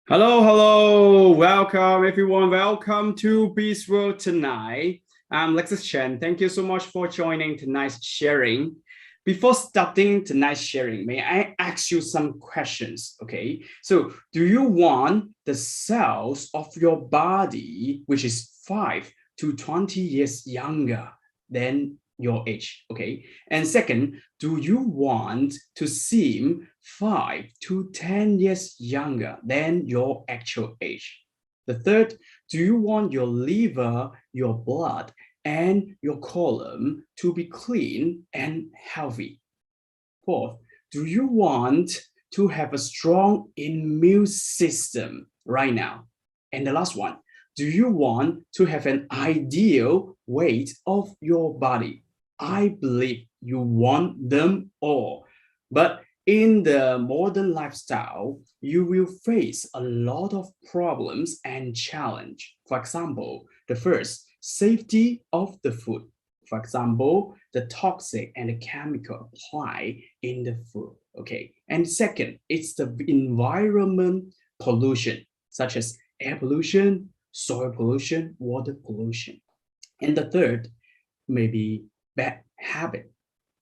Hello, hello. Welcome, everyone. Welcome to Beast World tonight. I'm Lexus Chen. Thank you so much for joining tonight's sharing. Before starting tonight's sharing, may I ask you some questions? Okay. So, do you want the cells of your body, which is 5 to 20 years younger than your age? Okay. And second, do you want to seem 5 to 10 years younger than your actual age? The third, do you want your liver, your blood, and your colon to be clean and healthy? Fourth, do you want to have a strong immune system right now? And the last one, do you want to have an ideal weight of your body? I believe you want them all. But in the modern lifestyle, you will face a lot of problems and challenge. For example, the first, safety of the food. For example, the toxic and the chemical applied in the food. Okay. And second, it's the environment pollution, such as air pollution, soil pollution, water pollution. And the third, maybe bad habit.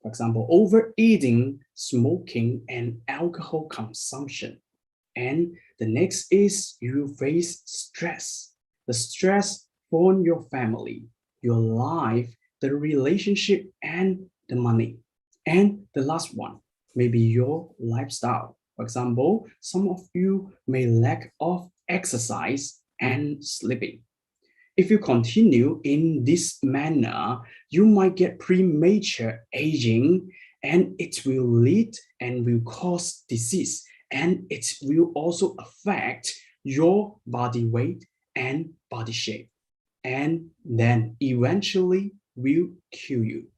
For example, overeating, smoking, and alcohol consumption. And the next is you face stress. The stress from your family, your life, the relationship, and the money. And the last one, maybe your lifestyle. For example, some of you may lack of exercise and sleeping. If you continue in this manner, you might get premature aging and it will lead and will cause disease and it will also affect your body weight and body shape and then eventually will kill you.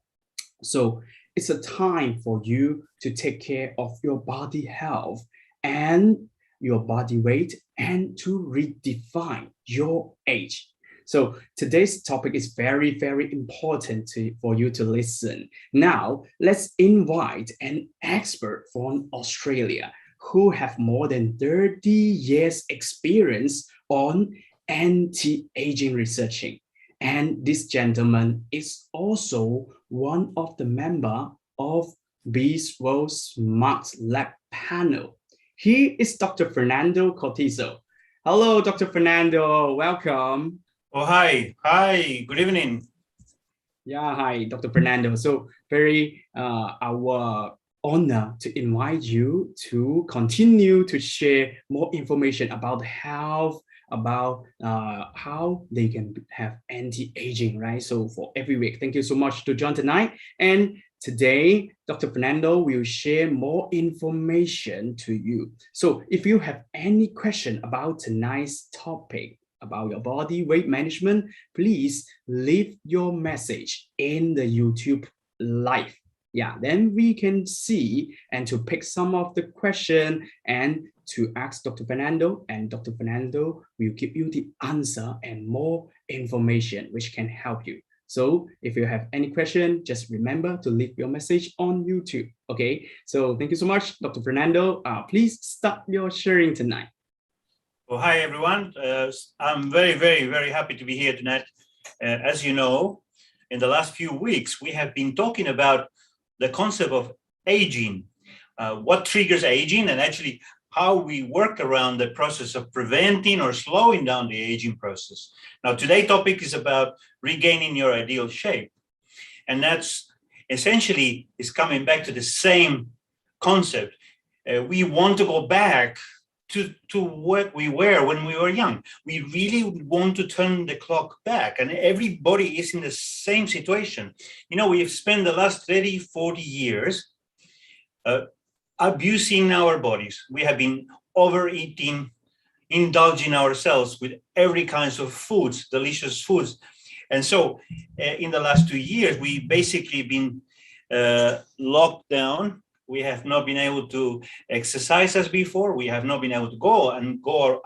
So it's a time for you to take care of your body health and your body weight and to redefine your age. So today's topic is very, very important for you to listen. Now, let's invite an expert from Australia who have more than 30 years experience on anti-aging researching. And this gentleman is also one of the member of Beast World Smart Lab panel. He is Dr. Fernando Cortizo. Hello, Dr. Fernando. Welcome. Oh, hi. Hi. Good evening. Yeah, hi, Dr. Fernando. So very our honor to invite you to continue to share more information about health, about how they can have anti-aging, right? So for every week, thank you so much to join tonight. And today, Dr. Fernando will share more information to you. So if you have any question about tonight's topic, about your body weight management, please leave your message in the YouTube live. Yeah, then we can see and to pick some of the question and to ask Dr. Fernando, and Dr. Fernando will give you the answer and more information which can help you. So if you have any question, just remember to leave your message on YouTube. Okay, so thank you so much, Dr. Fernando. Please start your sharing tonight. Well, hi, everyone. I'm very, very, very happy to be here tonight. As you know, in the last few weeks, we have been talking about the concept of aging, what triggers aging, and actually how we work around the process of preventing or slowing down the aging process. Now, today's topic is about regaining your ideal shape. And that's essentially is coming back to the same concept. We want to go back to what we were when we were young. We really want to turn the clock back, and everybody is in the same situation. You know, we've spent the last 30, 40 years abusing our bodies. We have been overeating, indulging ourselves with every kinds of foods, delicious foods. And so in the last 2 years, we basically been locked down. We have not been able to exercise as before. We have not been able to go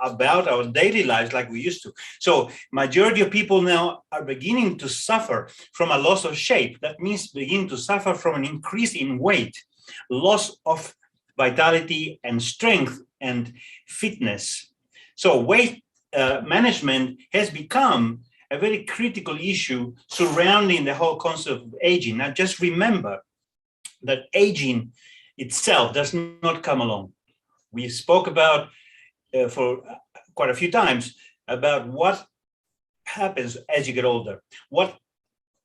about our daily lives like we used to. So majority of people now are beginning to suffer from a loss of shape. That means begin to suffer from an increase in weight, loss of vitality and strength and fitness. So weight management has become a very critical issue surrounding the whole concept of aging. Now, just remember that aging itself does not come along. We spoke about for quite a few times about what happens as you get older, what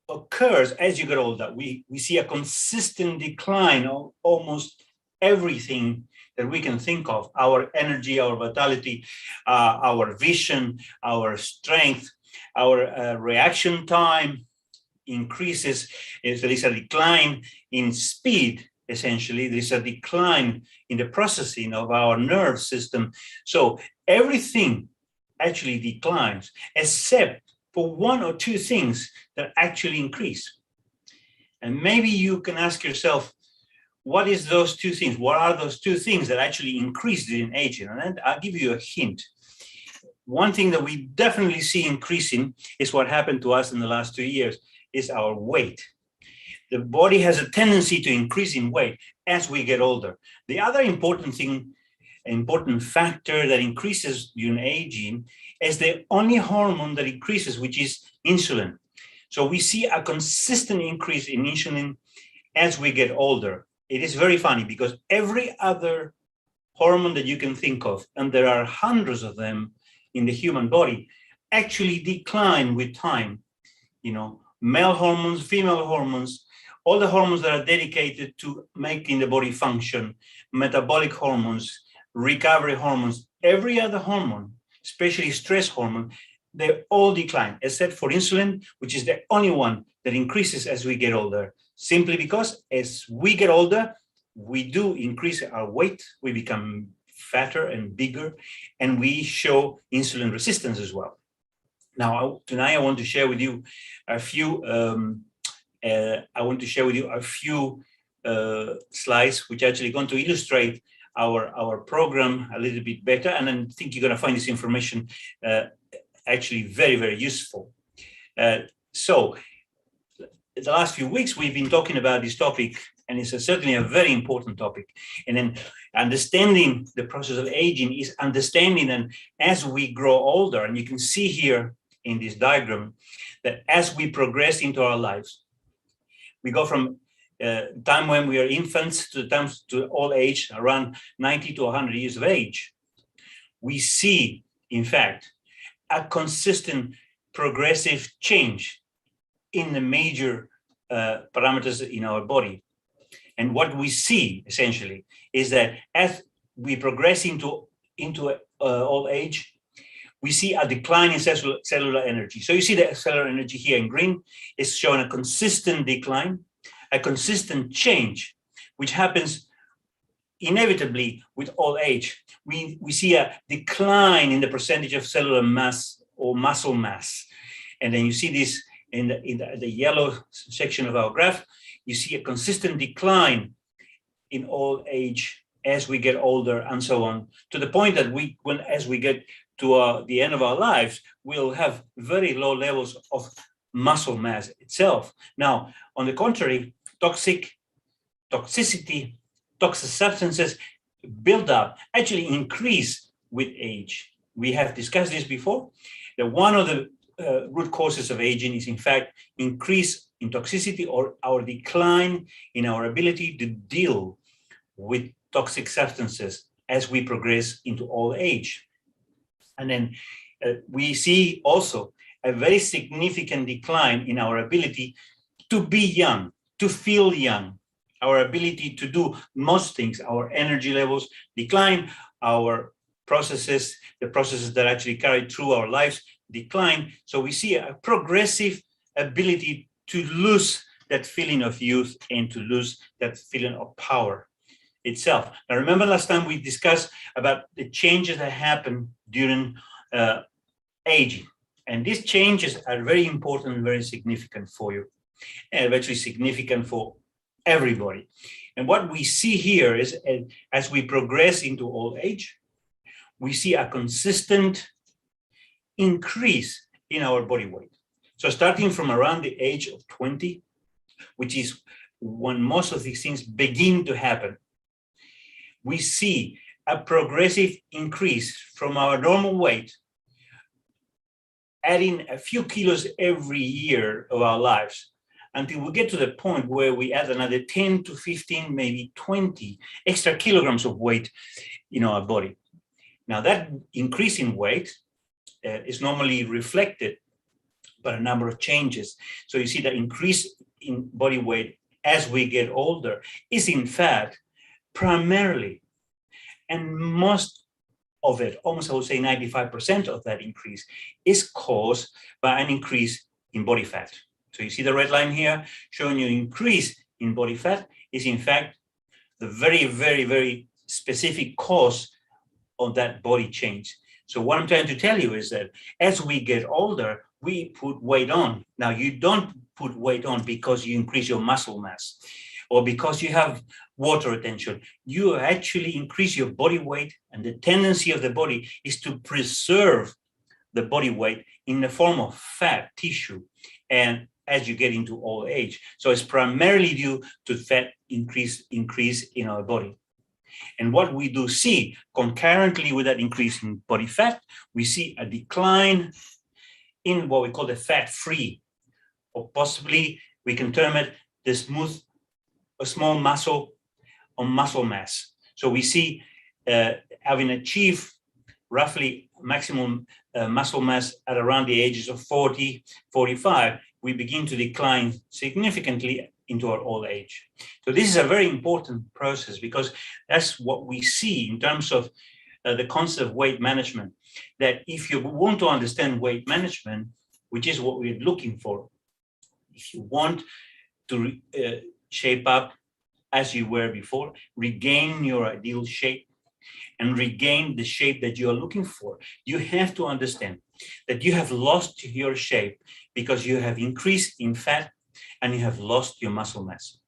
occurs as you get older. We see a consistent decline of almost everything that we can think of: our energy, our vitality, our vision, our strength, our reaction time increases. There is a decline in speed. Essentially, there is a decline in the processing of our nerve system. So everything actually declines, except for one or two things that actually increase. And maybe you can ask yourself, what is those two things? What are those two things that actually increase during aging? And I'll give you a hint. One thing that we definitely see increasing is what happened to us in the last 2 years, is our weight. The body has a tendency to increase in weight as we get older. The other important factor that increases during aging is the only hormone that increases, which is insulin. So we see a consistent increase in insulin as we get older. It is very funny because every other hormone that you can think of, and there are hundreds of them in the human body, actually decline with time. Male hormones, female hormones, all the hormones that are dedicated to making the body function, metabolic hormones, recovery hormones, every other hormone, especially stress hormone, they all decline, except for insulin, which is the only one that increases as we get older, simply because as we get older, we do increase our weight, we become fatter and bigger, and we show insulin resistance as well. Now, tonight I want to share with you a few slides which are actually going to illustrate our program a little bit better, and I think you're going to find this information actually very, very useful. So the last few weeks we've been talking about this topic, and it's certainly a very important topic. And then understanding the process of aging is understanding that as we grow older, and you can see here in this diagram that as we progress into our lives, we go from time when we are infants to old age, around 90 to 100 years of age. We see, in fact, a consistent progressive change in the major parameters in our body. And what we see essentially is that as we progress into old age, we see a decline in cellular energy. So you see the cellular energy here in green is showing a consistent decline, a consistent change, which happens inevitably with old age. We see a decline in the percentage of cellular mass or muscle mass. And then you see this in the yellow section of our graph. You see a consistent decline in old age as we get older and so on, to the point that as we get to the end of our lives, we'll have very low levels of muscle mass itself. Now, on the contrary, toxic substances build up, actually increase with age. We have discussed this before, that one of the root causes of aging is in fact increase in toxicity or our decline in our ability to deal with toxic substances as we progress into old age. And then we see also a very significant decline in our ability to be young, to feel young, our ability to do most things. Our energy levels decline, our processes, the processes that actually carry through our lives decline. So we see a progressive ability to lose that feeling of youth and to lose that feeling of power itself. Now, remember last time we discussed about the changes that happen during aging. And these changes are very important and very significant for you, and actually significant for everybody. And what we see here is as we progress into old age, we see a consistent increase in our body weight. So starting from around the age of 20, which is when most of these things begin to happen, we see a progressive increase from our normal weight, adding a few kilos every year of our lives, until we get to the point where we add another 10 to 15, maybe 20 extra kilograms of weight in our body. Now, that increase in weight is normally reflected by a number of changes. So you see that increase in body weight as we get older is in fact primarily, and most of it, almost I would say 95% of that increase, is caused by an increase in body fat. So you see the red line here showing you increase in body fat is in fact the very, very, very specific cause of that body change. So what I'm trying to tell you is that as we get older, we put weight on. Now, you don't put weight on because you increase your muscle mass or because you have water retention. You actually increase your body weight, and the tendency of the body is to preserve the body weight in the form of fat tissue. And as you get into old age, so it's primarily due to fat increase in our body. And what we do see concurrently with that increase in body fat, we see a decline in what we call the fat-free, or possibly we can term it the smooth or small muscle or muscle mass. So we see having achieved roughly maximum muscle mass at around the ages of 40, 45, we begin to decline significantly into our old age. So this is a very important process, because that's what we see in terms of the concept of weight management, that if you want to understand weight management, which is what we're looking for, if you want to shape up as you were before, regain your ideal shape and regain the shape that you are looking for, you have to understand that you have lost your shape because you have increased in fat and you have lost your muscle mass.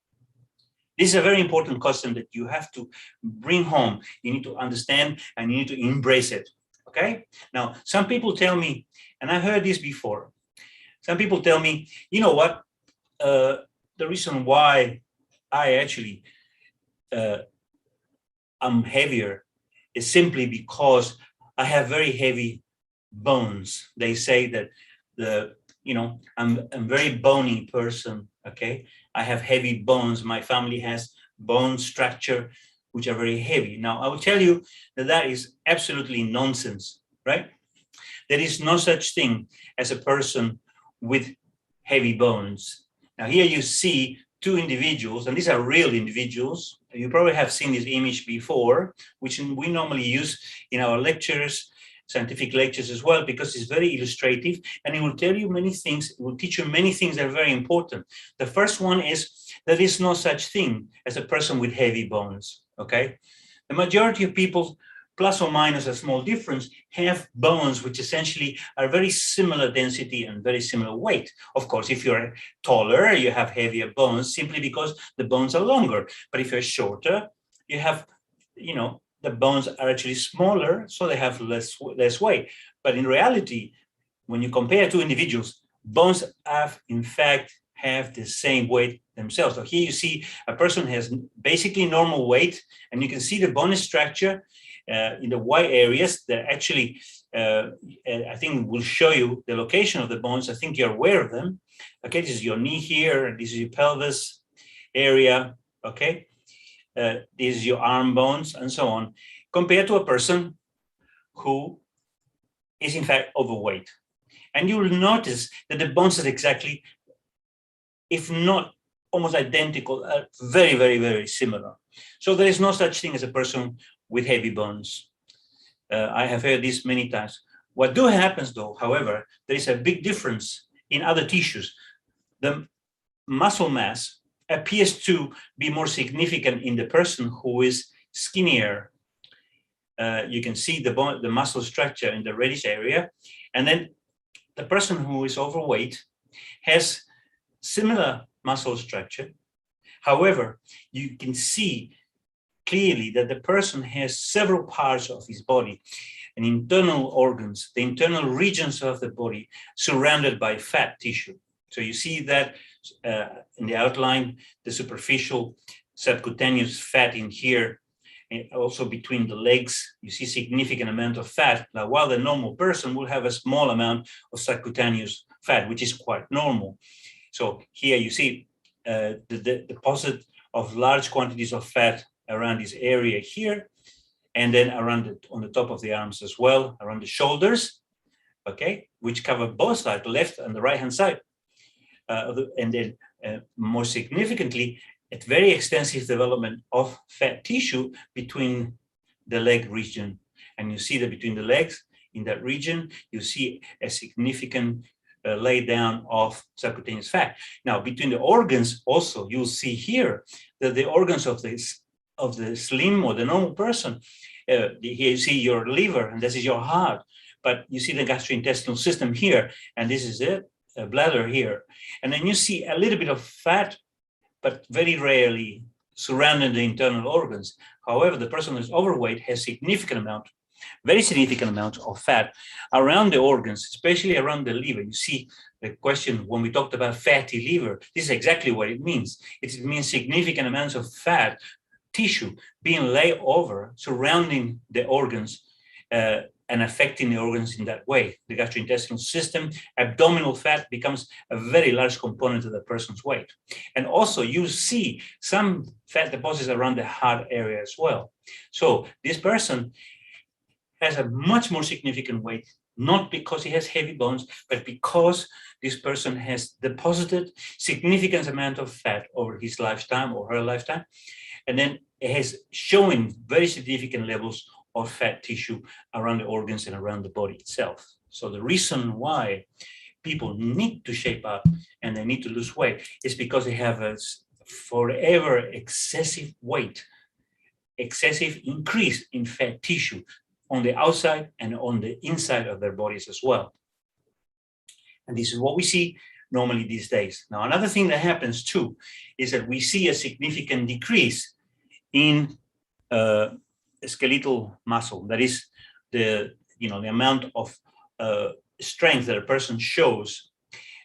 This is a very important concept that you have to bring home. You need to understand and you need to embrace it, okay? Now, some people tell me, and I've heard this before, some people tell me, you know what, the reason why I actually am heavier is simply because I have very heavy bones. They say that I'm a very bony person, okay? I have heavy bones. My family has bone structure, which are very heavy. Now, I will tell you that that is absolutely nonsense, right? There is no such thing as a person with heavy bones. Now, here you see two individuals, and these are real individuals. You probably have seen this image before, which we normally use in our lectures, scientific lectures as well, because it's very illustrative and it will tell you many things, it will teach you many things that are very important. The first one is there is no such thing as a person with heavy bones, okay? The majority of people, plus or minus a small difference, have bones which essentially are very similar density and very similar weight. Of course, if you're taller, you have heavier bones simply because the bones are longer. But if you're shorter, you have, the bones are actually smaller, so they have less weight. But in reality, when you compare two individuals, bones in fact have the same weight themselves. So here you see a person has basically normal weight, and you can see the bone structure in the white areas that actually, I think will show you the location of the bones. I think you're aware of them. Okay, this is your knee here, and this is your pelvis area, okay? This is your arm bones and so on, compared to a person who is in fact overweight. And you will notice that the bones are exactly, if not almost identical, very, very, very similar. So there is no such thing as a person with heavy bones. I have heard this many times. What happens though, however, there is a big difference in other tissues. The muscle mass appears to be more significant in the person who is skinnier. You can see the muscle structure in the reddish area. And then the person who is overweight has similar muscle structure. However, you can see clearly that the person has several parts of his body and internal organs, the internal regions of the body surrounded by fat tissue. So you see that in the outline, the superficial subcutaneous fat in here, And also between the legs, you see significant amount of fat. Now, while the normal person will have a small amount of subcutaneous fat, which is quite normal. So here you see the deposit of large quantities of fat around this area here, and then around on the top of the arms as well, around the shoulders, okay, which cover both sides, the left and the right-hand side. And then more significantly, a very extensive development of fat tissue between the leg region. And you see that between the legs, in that region, you see a significant lay down of subcutaneous fat. Now, between the organs also, you'll see here that the organs of the slim or the normal person, here you see your liver, and this is your heart, but you see the gastrointestinal system here, and this is it, a bladder here. And then you see a little bit of fat, but very rarely surrounding the internal organs. However, the person who's overweight has significant amount, very significant amount of fat around the organs, especially around the liver. You see the question when we talked about fatty liver, this is exactly what it means. It means significant amounts of fat tissue being laid over surrounding the organs and affecting the organs in that way. The gastrointestinal system, abdominal fat becomes a very large component of the person's weight. And also you see some fat deposits around the heart area as well. So this person has a much more significant weight, not because he has heavy bones, but because this person has deposited significant amount of fat over his lifetime or her lifetime. And then it has shown very significant levels of fat tissue around the organs and around the body itself. So the reason why people need to shape up and they need to lose weight is because they have a forever excessive weight, excessive increase in fat tissue on the outside and on the inside of their bodies as well. And this is what we see normally these days. Now, another thing that happens too is that we see a significant decrease in skeletal muscle. That is the amount of strength that a person shows.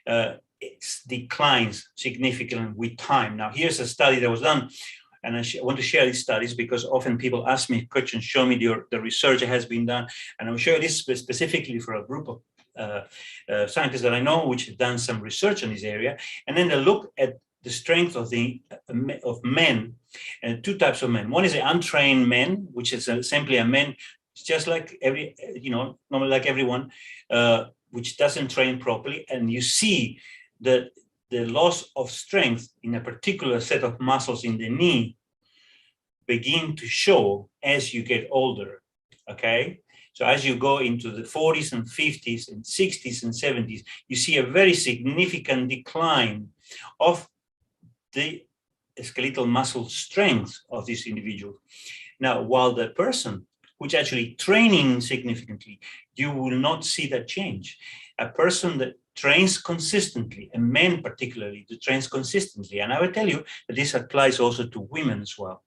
It declines significantly with time. Now, here's a study that was done, and I want to share these studies because often people ask me questions, show me the research that has been done, and I'm sure this specifically for a group of scientists that I know which have done some research in this area, and then they look at the strength of men, and two types of men. One is the untrained men, which is simply a man just like normally like everyone, which doesn't train properly, and you see that the loss of strength in a particular set of muscles in the knee begin to show as you get older, okay? So as you go into the 40s and 50s and 60s and 70s, you see a very significant decline of the skeletal muscle strength of this individual. Now, while the person which actually training significantly, you will not see that change. A person that trains consistently, and men particularly, that trains consistently, and I will tell you that this applies also to women as well.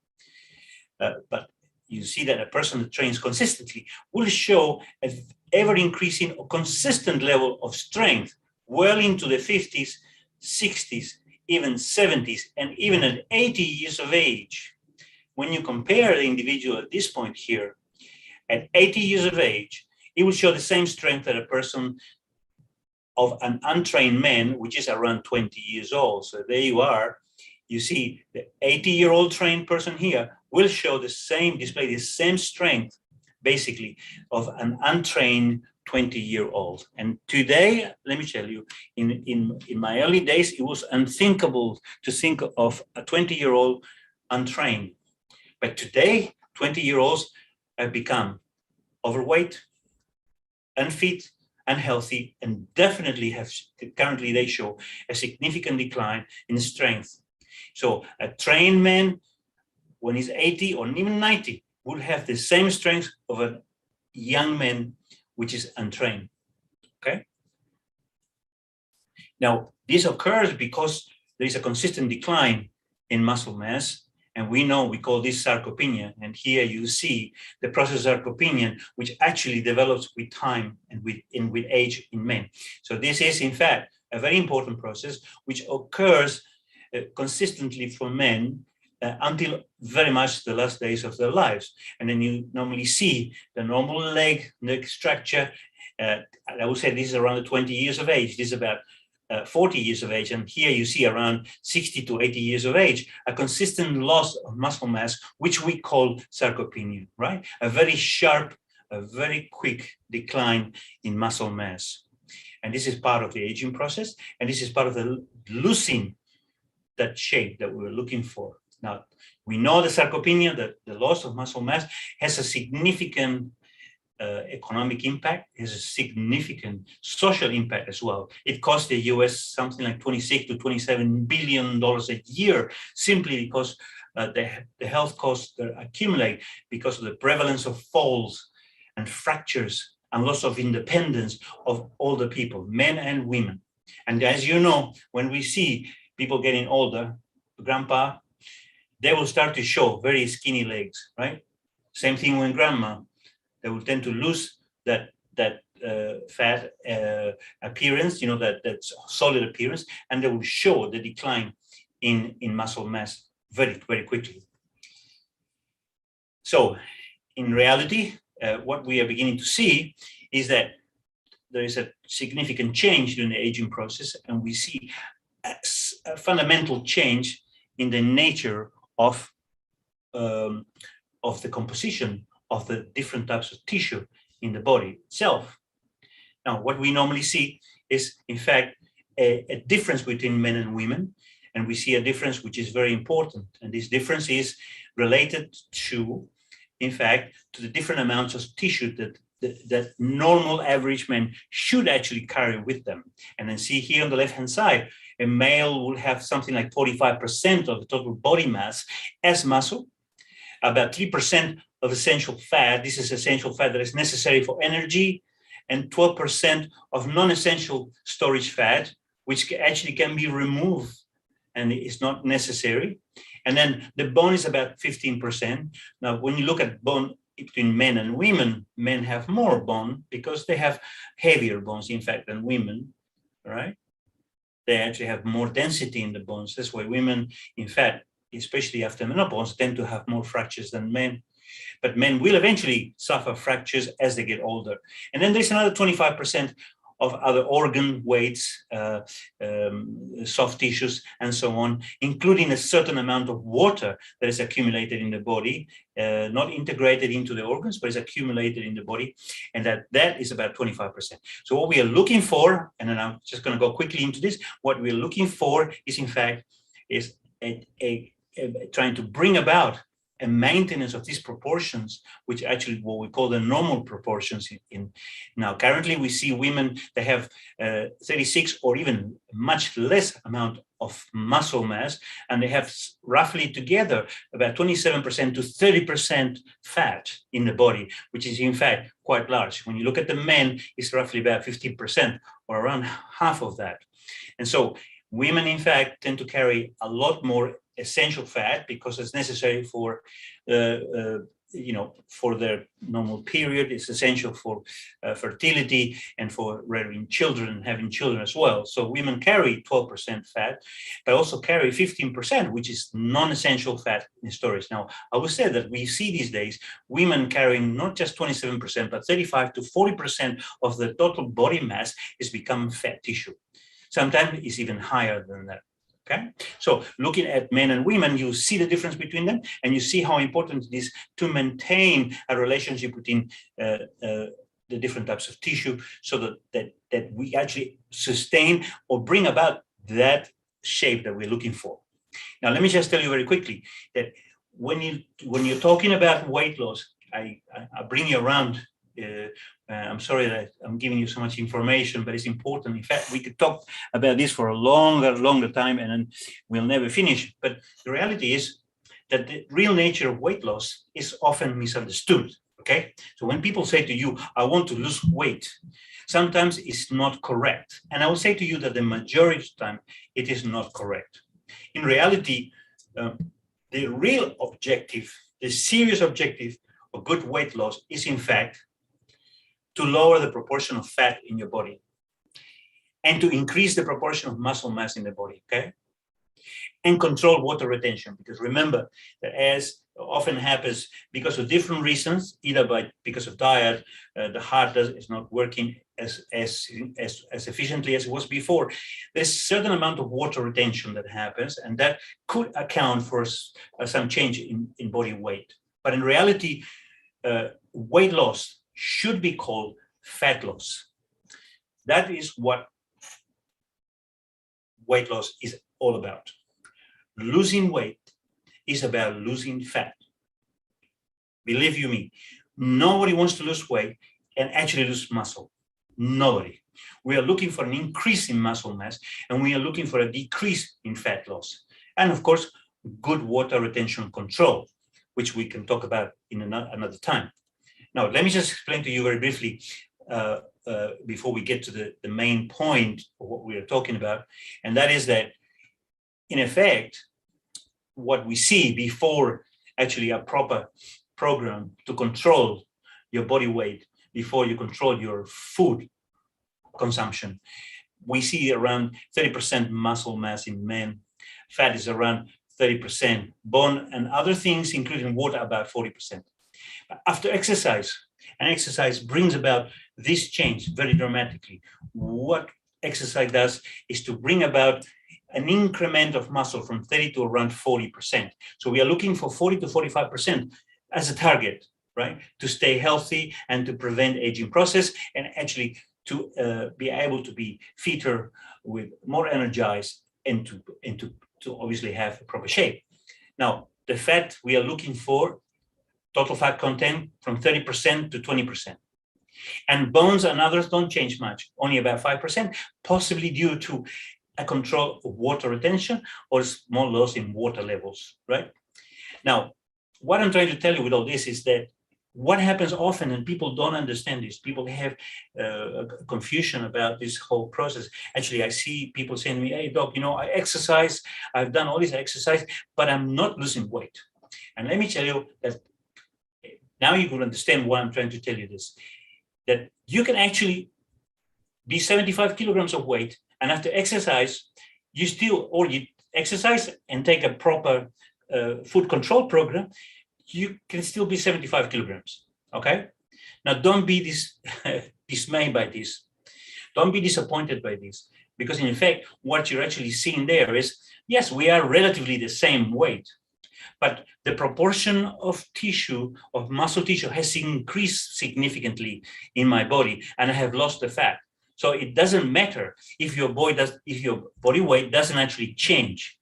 But you see that a person that trains consistently will show an ever-increasing or consistent level of strength well into the 50s, 60s, even 70s, and even at 80 years of age. When you compare the individual at this point here, at 80 years of age, it will show the same strength that a person of an untrained man, which is around 20 years old. So there you are. You see the 80-year-old trained person here will show the same, display the same strength, basically, of an untrained 20-year-old. And today, let me tell you, in my early days, it was unthinkable to think of a 20-year-old untrained. But today, 20-year-olds have become overweight, unfit, unhealthy, and definitely have currently they show a significant decline in strength. So a trained man, when he's 80 or even 90, will have the same strength of a young man which is untrained. Okay. Now, this occurs because there is a consistent decline in muscle mass. And we call this sarcopenia. And here you see the process of sarcopenia, which actually develops with time and with age in men. So this is, in fact, a very important process which occurs consistently for men until very much the last days of their lives. And then you normally see the normal leg structure. I would say this is around 20 years of age. This is about 40 years of age. And here you see around 60 to 80 years of age, a consistent loss of muscle mass, which we call sarcopenia, right? A very sharp, a very quick decline in muscle mass. And this is part of the aging process. And this is part of the losing that shape that we were looking for. Now, we know the sarcopenia, that the loss of muscle mass, has a significant economic impact, has a significant social impact as well. It costs the US something like $26 to $27 billion a year, simply because the health costs that accumulate because of the prevalence of falls and fractures and loss of independence of older people, men and women. And as you know, when we see people getting older, grandpa, they will start to show very skinny legs, right? Same thing when grandma, they will tend to lose that fat appearance, you know, that solid appearance, and they will show the decline in muscle mass very, very quickly. So in reality, what we are beginning to see is that there is a significant change during the aging process, and we see a fundamental change in the nature of the composition of the different types of tissue in the body itself. Now, what we normally see is, in fact, a difference between men and women, and we see a difference which is very important. And this difference is related to, in fact, to the different amounts of tissue that normal average men should actually carry with them. And then see here on the left-hand side, a male will have something like 45% of the total body mass as muscle, about 3% of essential fat. This is essential fat that is necessary for energy, and 12% of non-essential storage fat, which actually can be removed and is not necessary. And then the bone is about 15%. Now, when you look at bone between men and women, men have more bone because they have heavier bones, in fact, than women, right? They actually have more density in the bones. That's why women, in fact, especially after menopause, tend to have more fractures than men. But men will eventually suffer fractures as they get older. And then there's another 25% of other organ weights, soft tissues, and so on, including a certain amount of water that is accumulated in the body, not integrated into the organs, but is accumulated in the body, and that is about 25%. So what we are looking for, and then I'm just going to go quickly into this, what we're looking for is, in fact, is trying to bring about a maintenance of these proportions, which actually what we call the normal proportions. Now, currently we see women that have 36 or even much less amount of muscle mass, and they have roughly together about 27% to 30% fat in the body, which is in fact quite large. When you look at the men, it's roughly about 15% or around half of that. And so women, in fact, tend to carry a lot more essential fat because it's necessary for, for their normal period. It's essential for fertility and for rearing children, having children as well. So women carry 12% fat, but also carry 15%, which is non-essential fat in storage. Now, I would say that we see these days women carrying not just 27%, but 35 to 40% of the total body mass is become fat tissue. Sometimes it's even higher than that. Okay, so looking at men and women, you see the difference between them, and you see how important it is to maintain a relationship between the different types of tissue, so that we actually sustain or bring about that shape that we're looking for. Now, let me just tell you very quickly that when you're talking about weight loss, I bring you around. I'm sorry that I'm giving you so much information, but it's important. In fact, we could talk about this for a longer time, and then we'll never finish. But the reality is that the real nature of weight loss is often misunderstood. Okay, so when people say to you, "I want to lose weight," sometimes it's not correct, and I will say to you that the majority of the time it is not correct. In reality, the real objective, the serious objective of good weight loss is, in fact, to lower the proportion of fat in your body and to increase the proportion of muscle mass in the body, okay? and control water retention. Because remember that, as often happens because of different reasons, either because of diet, the heart is not working as efficiently as it was before. There's a certain amount of water retention that happens, and that could account for some change in body weight. But in reality, weight loss should be called fat loss. That is what weight loss is all about. Losing weight is about losing fat. Believe you me, nobody wants to lose weight and actually lose muscle. Nobody. We are looking for an increase in muscle mass, and we are looking for a decrease in fat loss. And of course, good water retention control, which we can talk about in another time. Now, let me just explain to you very briefly before we get to the main point of what we are talking about. And that is that, in effect, what we see before actually a proper program to control your body weight, before you control your food consumption, we see around 30% muscle mass in men. Fat is around 30%. Bone and other things, including water, about 40%. But after exercise, and exercise brings about this change very dramatically. What exercise does is to bring about an increment of muscle from 30 to around 40%. So we are looking for 40 to 45% as a target, right? To stay healthy and to prevent aging process, and actually to be able to be fitter, with more energized, and to obviously have a proper shape. Now, the fat we are looking for, total fat content from 30% to 20%. And bones and others don't change much, only about 5%, possibly due to a control of water retention or small loss in water levels, right? Now, what I'm trying to tell you with all this is that what happens often, and people don't understand this, people have confusion about this whole process. Actually, I see people saying to me, hey, doc, I exercise, I've done all this exercise, but I'm not losing weight. And let me tell you that now you can understand why I'm trying to tell you this, that you can actually be 75 kilograms of weight, and after exercise, you exercise and take a proper food control program, you can still be 75 kilograms, okay? Now, don't be dismayed by this. Don't be disappointed by this, because in fact, what you're actually seeing there is, yes, we are relatively the same weight, but the proportion of tissue, of muscle tissue, has increased significantly in my body, and I have lost the fat. So it doesn't matter if your body weight doesn't actually change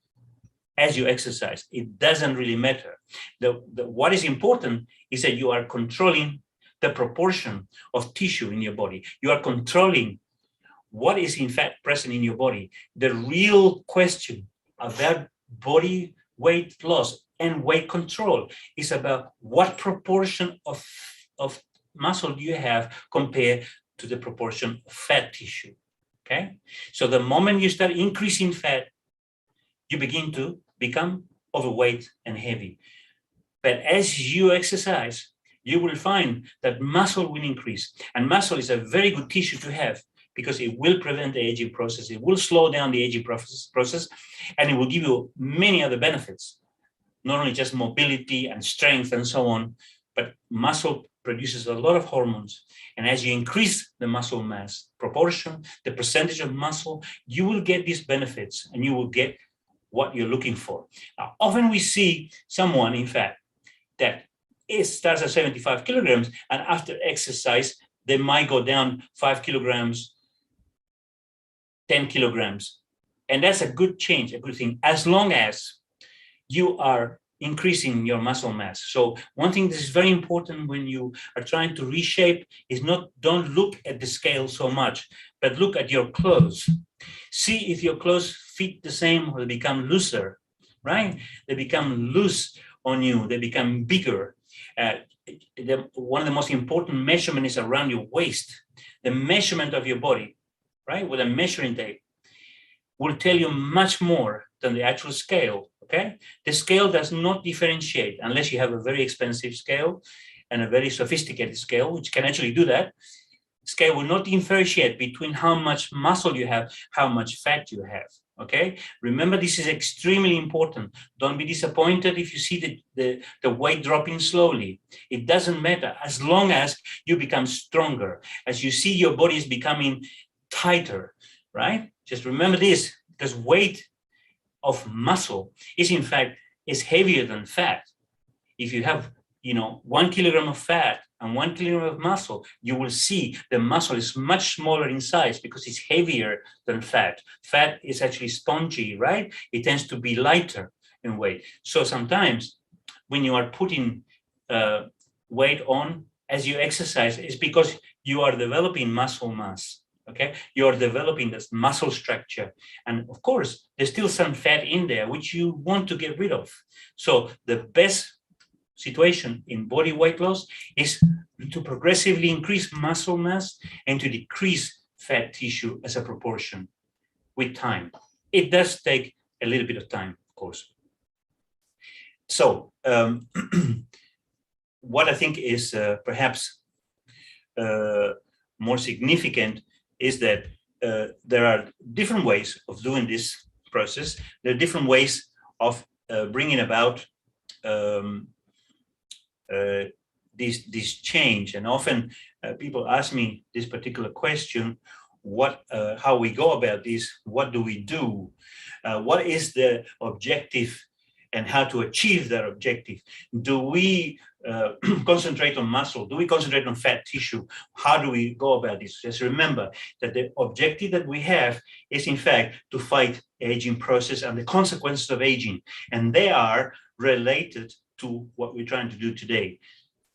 as you exercise. It doesn't really matter. What is important is that you are controlling the proportion of tissue in your body. You are controlling what is in fact present in your body. The real question about body weight loss and weight control is about what proportion of muscle do you have compared to the proportion of fat tissue, okay? So the moment you start increasing fat, you begin to become overweight and heavy. But as you exercise, you will find that muscle will increase. And muscle is a very good tissue to have, because it will prevent the aging process. It will slow down the aging process, and it will give you many other benefits, not only just mobility and strength and so on, but muscle produces a lot of hormones. And as you increase the muscle mass proportion, the percentage of muscle, you will get these benefits, and you will get what you're looking for. Now, often we see someone, in fact, that starts at 75 kilograms, and after exercise, they might go down 5 kilograms, 10 kilograms. And that's a good change, a good thing, as long as you are increasing your muscle mass. So one thing that is very important when you are trying to reshape is don't look at the scale so much, but look at your clothes. See if your clothes fit the same or they become looser, right? They become loose on you, they become bigger. One of the most important measurements is around your waist. The measurement of your body, right, with a measuring tape, will tell you much more than the actual scale, okay? The scale does not differentiate unless you have a very expensive scale and a very sophisticated scale, which can actually do that. Scale will not differentiate between how much muscle you have, how much fat you have, Okay, remember, this is extremely important. Don't be disappointed if you see the weight dropping slowly. It doesn't matter as long as you become stronger, as you see your body is becoming tighter, right? Just remember this, because weight of muscle is in fact is heavier than fat. If you have 1 kilogram of fat and 1 kilogram of muscle, you will see the muscle is much smaller in size because it's heavier than fat. Fat is actually spongy, right? It tends to be lighter in weight. So sometimes when you are putting weight on as you exercise, it's because you are developing muscle mass. Okay, you're developing this muscle structure. And of course, there's still some fat in there, which you want to get rid of. So the best situation in body weight loss is to progressively increase muscle mass and to decrease fat tissue as a proportion with time. It does take a little bit of time, of course. So what I think is perhaps more significant is that there are different ways of doing this process. There are different ways of bringing about this change. And often people ask me this particular question: how we go about this? What do we do? What is the objective and how to achieve that objective? Do we concentrate on muscle? Do we concentrate on fat tissue? How do we go about this? Just remember that the objective that we have is in fact to fight the aging process and the consequences of aging. And they are related to what we're trying to do today.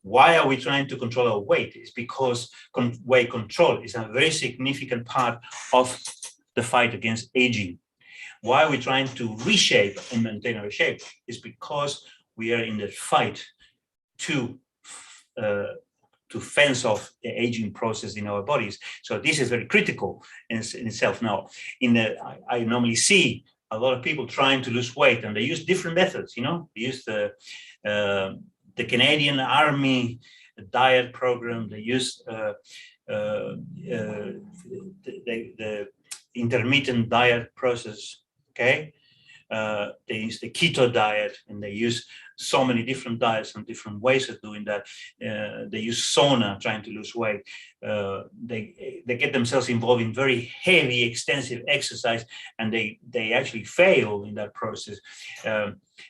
Why are we trying to control our weight? It's because weight control is a very significant part of the fight against aging. Why are we trying to reshape and maintain our shape? It's because we are in the fight to fence off the aging process in our bodies. So this is very critical in itself. Now, I normally see a lot of people trying to lose weight, and they use different methods. They use the Canadian Army diet program. They use the intermittent diet process. Okay, they use the keto diet, and they use so many different diets and different ways of doing that. They use sauna trying to lose weight. They get themselves involved in very heavy, extensive exercise, and they actually fail in that process.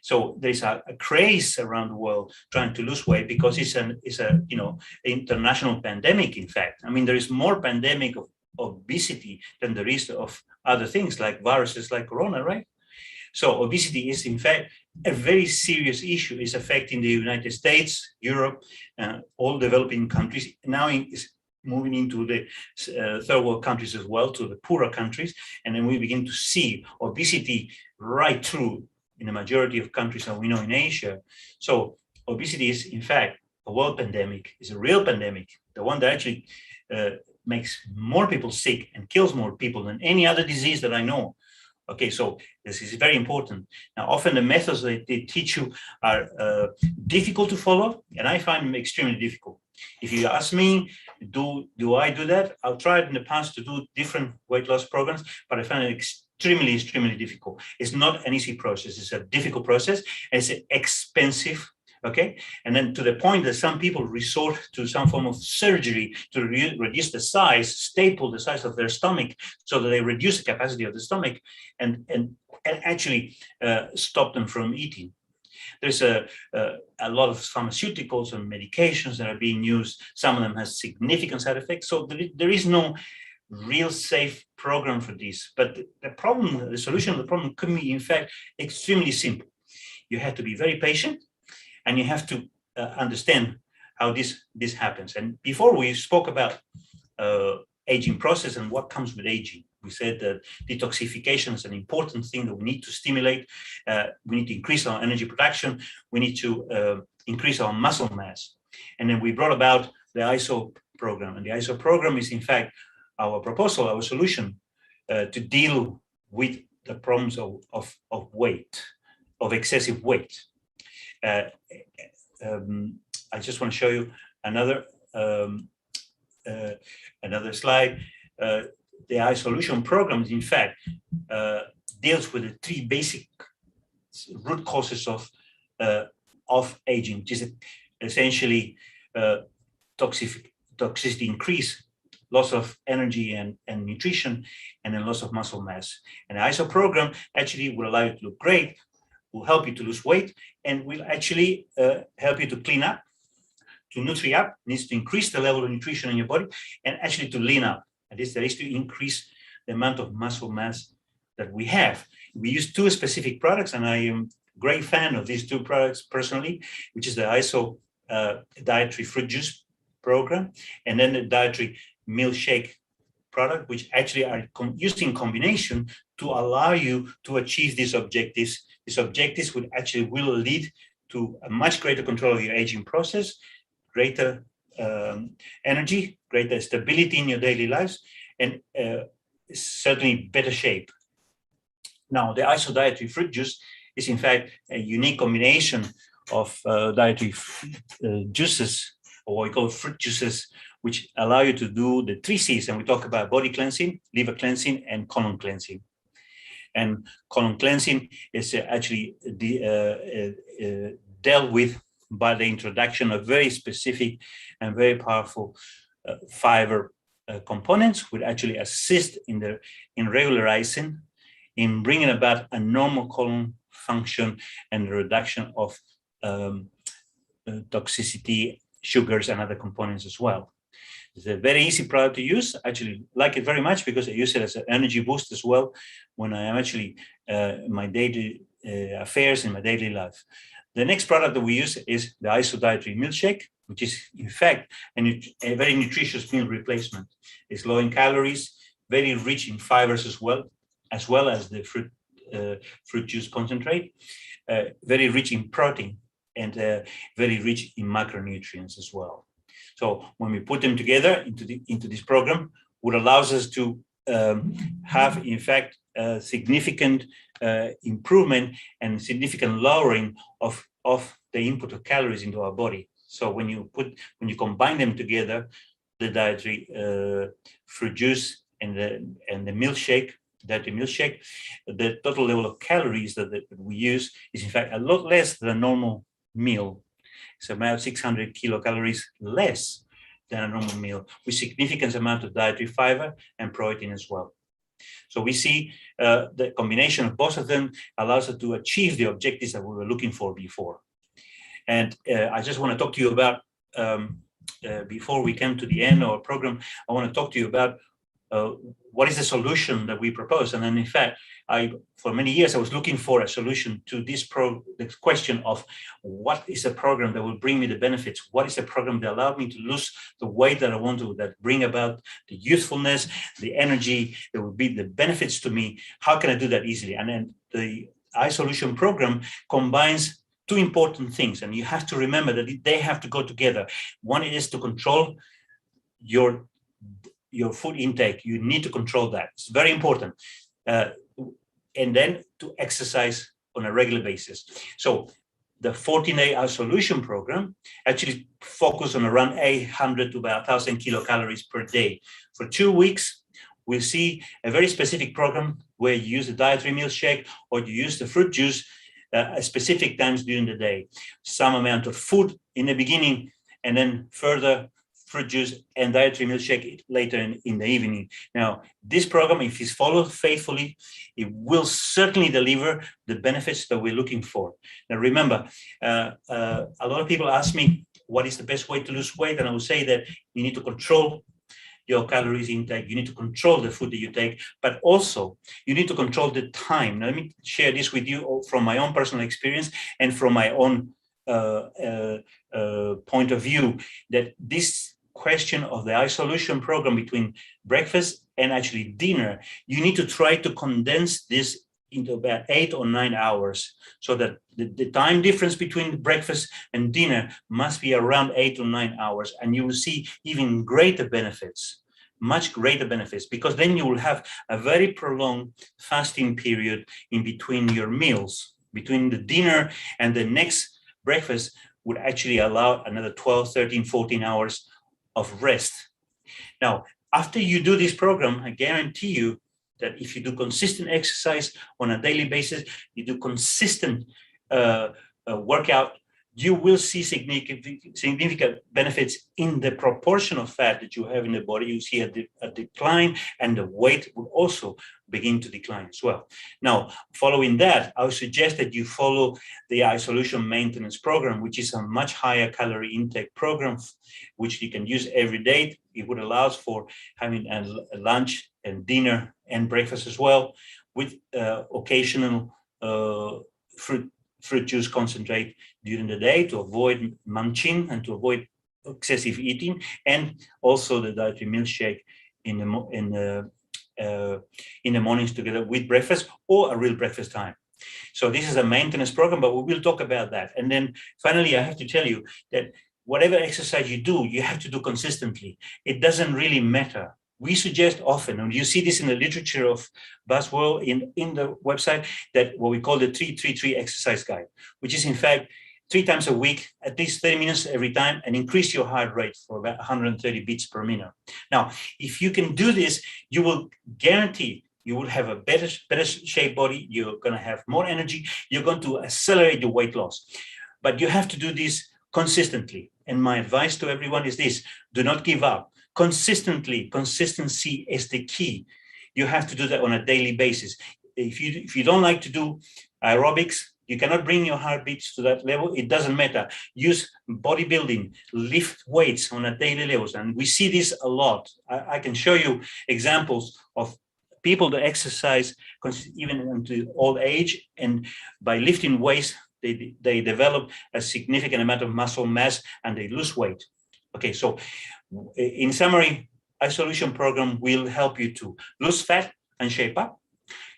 So there's a craze around the world trying to lose weight because it's a international pandemic. In fact, I mean, there is more pandemic of obesity than there is of other things like viruses like corona, right? So obesity is in fact a very serious issue. It's affecting the United States, Europe, all developing countries. Now it's moving into the third world countries as well, to the poorer countries. And then we begin to see obesity right through in the majority of countries that we know in Asia. So obesity is in fact a world pandemic. It's a real pandemic, the one that actually makes more people sick and kills more people than any other disease that I know. Okay, so this is very important. Now, often the methods that they teach you are difficult to follow, and I find them extremely difficult. If you ask me, do I do that? I've tried in the past to do different weight loss programs, but I find it extremely difficult. It's not an easy process. It's a difficult process, and it's expensive. Okay, and then to the point that some people resort to some form of surgery to reduce the size, staple the size of their stomach so that they reduce the capacity of the stomach and actually stop them from eating. There's a lot of pharmaceuticals and medications that are being used. Some of them have significant side effects. So there is no real safe program for this. But the solution of the problem could be, in fact, extremely simple. You have to be very patient, and you have to understand how this happens. And before we spoke about aging process and what comes with aging, we said that detoxification is an important thing that we need to stimulate. We need to increase our energy production. We need to increase our muscle mass. And then we brought about the ISO program. And the ISO program is, in fact, our proposal, our solution to deal with the problems of weight, of excessive weight. I just want to show you another slide. The isholution program is in fact deals with the three basic root causes of aging, which is essentially toxicity increase, loss of energy and nutrition, and then loss of muscle mass. And the ISO program actually will allow you to look great, will help you to lose weight, and will actually help you to clean up, to nutri up, needs to increase the level of nutrition in your body, and actually to lean up. That is to increase the amount of muscle mass that we have. We use two specific products, and I am a great fan of these two products personally, which is the ISO dietary fruit juice program, and then the dietary milkshake product, which actually are used in combination to allow you to achieve these objectives. These objectives will lead to a much greater control of your aging process, greater energy, greater stability in your daily lives, and certainly better shape. Now, the ISO dietary fruit juice is in fact a unique combination of dietary juices, or what we call fruit juices, which allow you to do the 3 C's. And we talk about body cleansing, liver cleansing, and colon cleansing. And colon cleansing is actually dealt with by the introduction of very specific and very powerful fiber components, which actually assist in regularizing, in bringing about a normal colon function and the reduction of toxicity, sugars, and other components as well. It's a very easy product to use. I actually like it very much because I use it as an energy boost as well when I am actually in my daily affairs, in my daily life. The next product that we use is the ISO dietary milkshake, which is in fact a very nutritious meal replacement. It's low in calories, very rich in fibers as well as the fruit juice concentrate, very rich in protein, and very rich in macronutrients as well. So when we put them together into this program, what allows us to have, in fact, a significant improvement and significant lowering of the input of calories into our body. So when you combine them together, the dietary fruit juice and the milkshake, the total level of calories that we use is in fact a lot less than a normal meal. It's about 600 kilocalories less than a normal meal, with significant amount of dietary fiber and protein as well. So we see the combination of both of them allows us to achieve the objectives that we were looking for before. And I just want to talk to you about, before we come to the end of our program, I want to talk to you about what is the solution that we propose. And then in fact, for many years, I was looking for a solution to this question of what is a program that will bring me the benefits? What is a program that allowed me to lose the weight that I want to, that bring about the youthfulness, the energy, that will be the benefits to me? How can I do that easily? And then the isholution program combines two important things, and you have to remember that they have to go together. One is to control your food intake. You need to control that. It's very important. And then to exercise on a regular basis. So the 14-day isholution program actually focuses on around 800 to about 1,000 kilocalories per day. For 2 weeks, we'll see a very specific program where you use the dietary milkshake or you use the fruit juice at specific times during the day. Some amount of food in the beginning, and then further fruit juice and dietary milkshake later in the evening. Now, this program, if it's followed faithfully, it will certainly deliver the benefits that we're looking for. Now, remember, a lot of people ask me, what is the best way to lose weight? And I will say that you need to control your calories intake. You need to control the food that you take, but also you need to control the time. Now, let me share this with you from my own personal experience and from my own point of view, that this question of the isholution program between breakfast and actually dinner, you need to try to condense this into about 8 or 9 hours, so that the time difference between breakfast and dinner must be around 8 or 9 hours, and you will see even greater benefits, much greater benefits, because then you will have a very prolonged fasting period in between your meals. Between the dinner and the next breakfast would actually allow another 12, 13, 14 hours of rest. Now, after you do this program, I guarantee you that if you do consistent exercise on a daily basis, you do consistent workout, you will see significant benefits in the proportion of fat that you have in the body. You see a decline, and the weight will also begin to decline as well. Now, following that, I would suggest that you follow the isholution maintenance program, which is a much higher calorie intake program, which you can use every day. It would allow for having a lunch and dinner and breakfast as well, with occasional fruit juice concentrate during the day to avoid munching and to avoid excessive eating, and also the dietary milkshake in the mornings together with breakfast or a real breakfast time. So this is a maintenance program, but we will talk about that. And then finally, I have to tell you that whatever exercise you do, you have to do consistently. It doesn't really matter. We suggest often, and you see this in the literature of Buzzworld in the website, that what we call the 3-3-3 exercise guide, which is in fact 3 times a week, at least 30 minutes every time, and increase your heart rate for about 130 beats per minute. Now, if you can do this, you will guarantee you will have a better shaped body. You're going to have more energy. You're going to accelerate your weight loss. But you have to do this consistently. And my advice to everyone is this: do not give up. Consistency is the key. You have to do that on a daily basis. If you don't like to do aerobics, you cannot bring your heartbeats to that level, it doesn't matter. Use bodybuilding, lift weights on a daily level. And we see this a lot. I can show you examples of people that exercise even into old age, and by lifting weights, they develop a significant amount of muscle mass and they lose weight. Okay, so in summary, isholution program will help you to lose fat and shape up.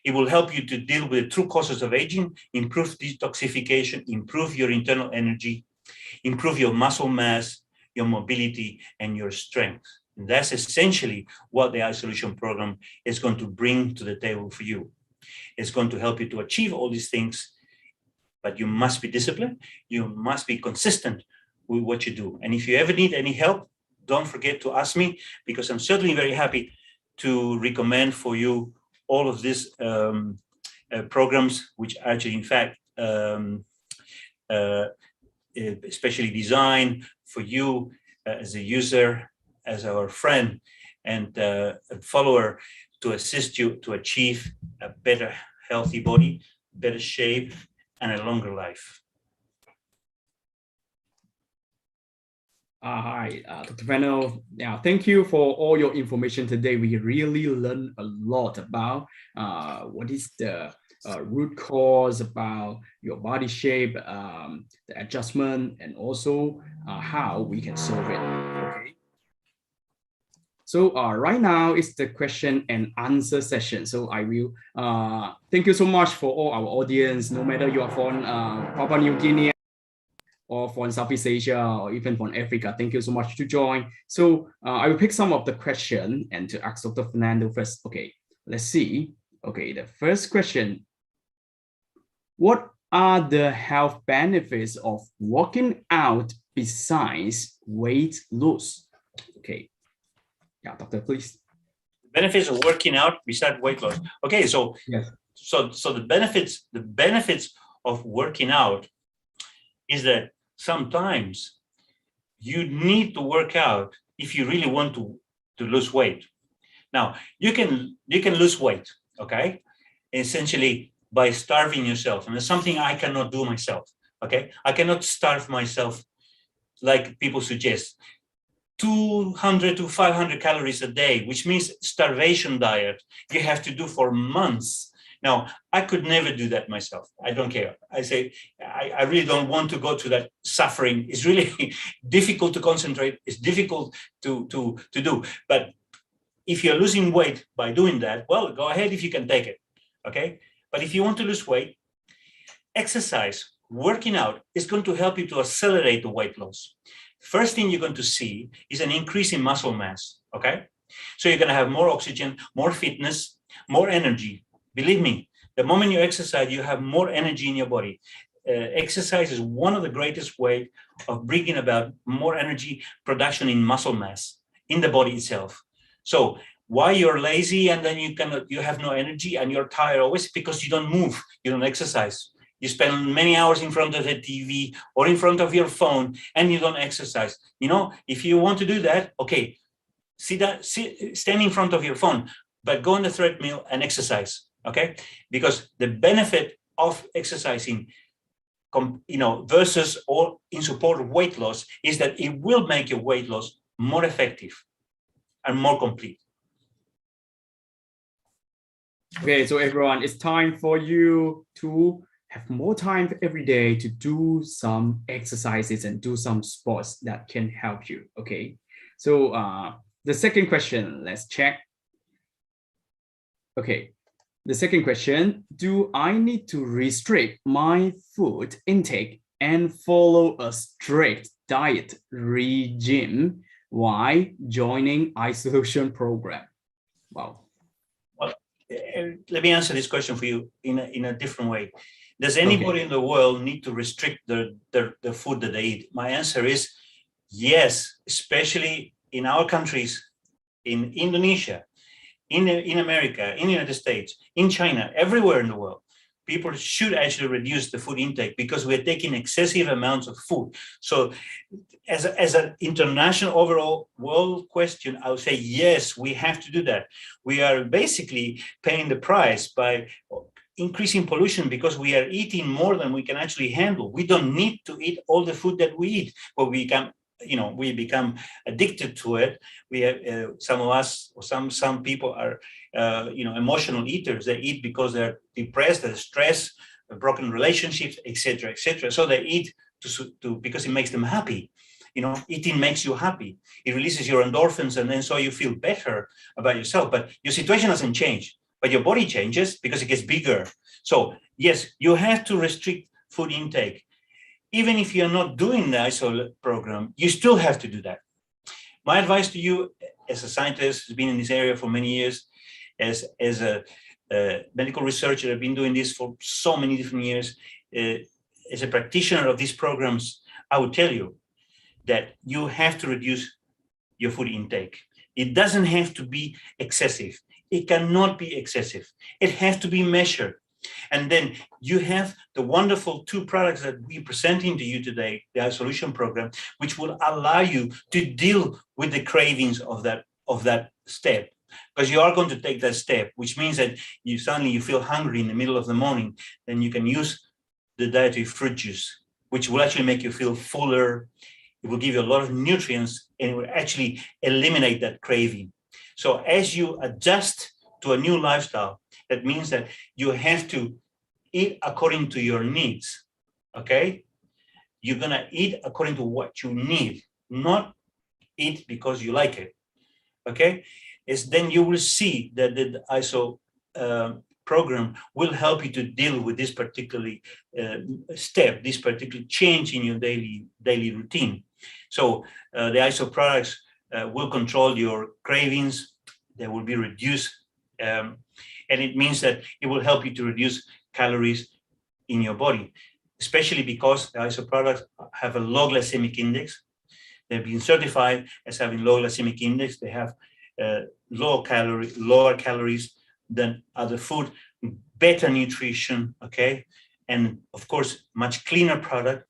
It will help you to deal with the true causes of aging, improve detoxification, improve your internal energy, improve your muscle mass, your mobility, and your strength. And that's essentially what the isholution program is going to bring to the table for you. It's going to help you to achieve all these things, but you must be disciplined. You must be consistent with what you do. And if you ever need any help, don't forget to ask me, because I'm certainly very happy to recommend for you all of these programs, which actually, in fact, especially designed for you as a user, as our friend and a follower, to assist you to achieve a better, healthy body, better shape, and a longer life. Hi, Dr. Fernando. Yeah, thank you for all your information today. We really learned a lot about what is the root cause about your body shape, the adjustment, and also how we can solve it. Okay. So right now is the question and answer session. So I will thank you so much for all our audience, no matter you are from Papua New Guinea or from Southeast Asia, or even from Africa. Thank you so much to join. So I will pick some of the question and to ask Dr. Fernando first. Okay, let's see. Okay, the first question. What are the health benefits of working out besides weight loss? Okay, yeah, doctor, please. Benefits of working out besides weight loss. Okay, so yes. So the benefits of working out is that sometimes you need to work out if you really want to lose weight. Now, you can lose weight, okay, essentially by starving yourself. And it's something I cannot do myself, okay? I cannot starve myself like people suggest. 200 to 500 calories a day, which means starvation diet, you have to do for months. Now, I could never do that myself. I don't care. I say, I really don't want to go to that suffering. It's really difficult to concentrate. It's difficult to do. But if you're losing weight by doing that, well, go ahead if you can take it, okay? But if you want to lose weight, exercise, working out is going to help you to accelerate the weight loss. First thing you're going to see is an increase in muscle mass, okay? So you're going to have more oxygen, more fitness, more energy. Believe me, the moment you exercise, you have more energy in your body. Exercise is one of the greatest ways of bringing about more energy production in muscle mass in the body itself. So why you're lazy and then you have no energy and you're tired always? Because you don't move, you don't exercise. You spend many hours in front of the TV or in front of your phone and you don't exercise. If you want to do that, okay, stand in front of your phone, but go on the treadmill and exercise, okay? Because the benefit of exercising, versus or in support of weight loss is that it will make your weight loss more effective and more complete. Okay, so everyone, it's time for you to have more time every day to do some exercises and do some sports that can help you, okay? So the second question, let's check. Okay, the second question, do I need to restrict my food intake and follow a strict diet regime while joining isholution program? Wow. Well, let me answer this question for you in a different way. Does anybody in the world need to restrict the food that they eat? My answer is yes, especially in our countries, in Indonesia, in America, in the United States, in China, everywhere in the world. People should actually reduce the food intake because we're taking excessive amounts of food. So as an international overall world question, I would say, yes, we have to do that. We are basically paying the price by increasing pollution because we are eating more than we can actually handle. We don't need to eat all the food that we eat, but we become addicted to it. We have some of us, or some people are, emotional eaters. They eat because they're depressed, they're stressed, broken relationships, etc., etc. So they eat because it makes them happy. Eating makes you happy. It releases your endorphins, and then so you feel better about yourself. But your situation doesn't change, but your body changes because it gets bigger. So yes, you have to restrict food intake. Even if you're not doing the ISO program, you still have to do that. My advice to you, as a scientist who's been in this area for many years, as a medical researcher, I've been doing this for so many different years, as a practitioner of these programs, I would tell you that you have to reduce your food intake. It doesn't have to be excessive. It cannot be excessive. It has to be measured. And then you have the wonderful two products that we're presenting to you today, the isholution program, which will allow you to deal with the cravings of that step. Because you are going to take that step, which means that you suddenly feel hungry in the middle of the morning, then you can use the dietary fruit juice, which will actually make you feel fuller. It will give you a lot of nutrients and it will actually eliminate that craving. So as you adjust to a new lifestyle, that means that you have to eat according to your needs, okay? You're gonna eat according to what you need, not eat because you like it, okay? Then you will see that the ISO program will help you to deal with this particular step, this particular change in your daily routine. So the ISO products will control your cravings. They will be reduced. And it means that it will help you to reduce calories in your body, especially because the ISO products have a low glycemic index. They've been certified as having low glycemic index. They have lower calories than other food, better nutrition, okay? And of course, much cleaner product,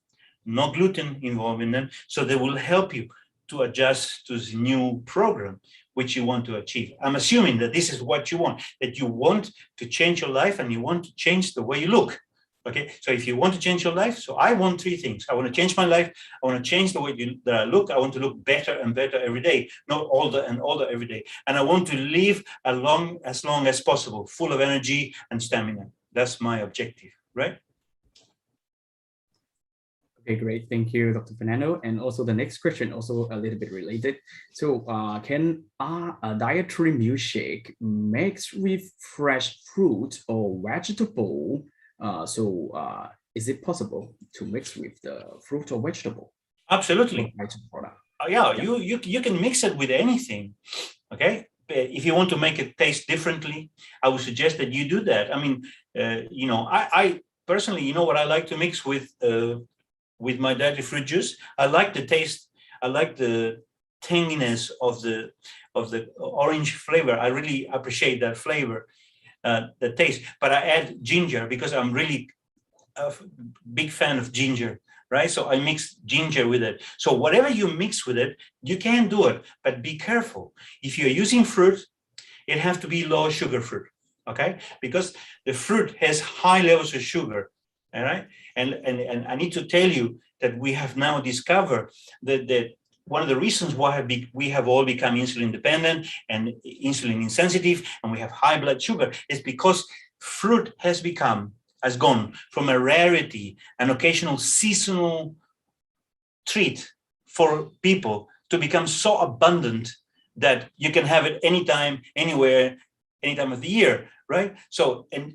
no gluten involved in them. So they will help you to adjust to the new program which you want to achieve. I'm assuming that this is what you want, that you want to change your life and you want to change the way you look. Okay, so if you want to change your life, so I want three things. I want to change my life. I want to change the way that I look. I want to look better and better every day, not older and older every day. And I want to live as long as possible, full of energy and stamina. That's my objective, right? Okay, great. Thank you, Dr. Fernando. And also the next question, also a little bit related. So can a dietary milkshake mixed with fresh fruit or vegetable? Is it possible to mix with the fruit or vegetable? Absolutely. Yeah, you can mix it with anything, okay? If you want to make it taste differently, I would suggest that you do that. I mean, I personally, what I like to mix with my dietary fruit juice, I like the taste. I like the tanginess of the orange flavor. I really appreciate that flavor, the taste. But I add ginger because I'm really a big fan of ginger, right? So I mix ginger with it. So whatever you mix with it, you can do it, but be careful. If you're using fruit, it has to be low sugar fruit, okay? Because the fruit has high levels of sugar, all right? And I need to tell you that we have now discovered that one of the reasons why we have all become insulin dependent and insulin insensitive, and we have high blood sugar, is because fruit has gone from a rarity, an occasional seasonal treat for people, to become so abundant that you can have it anytime, anywhere, any time of the year, right? So, and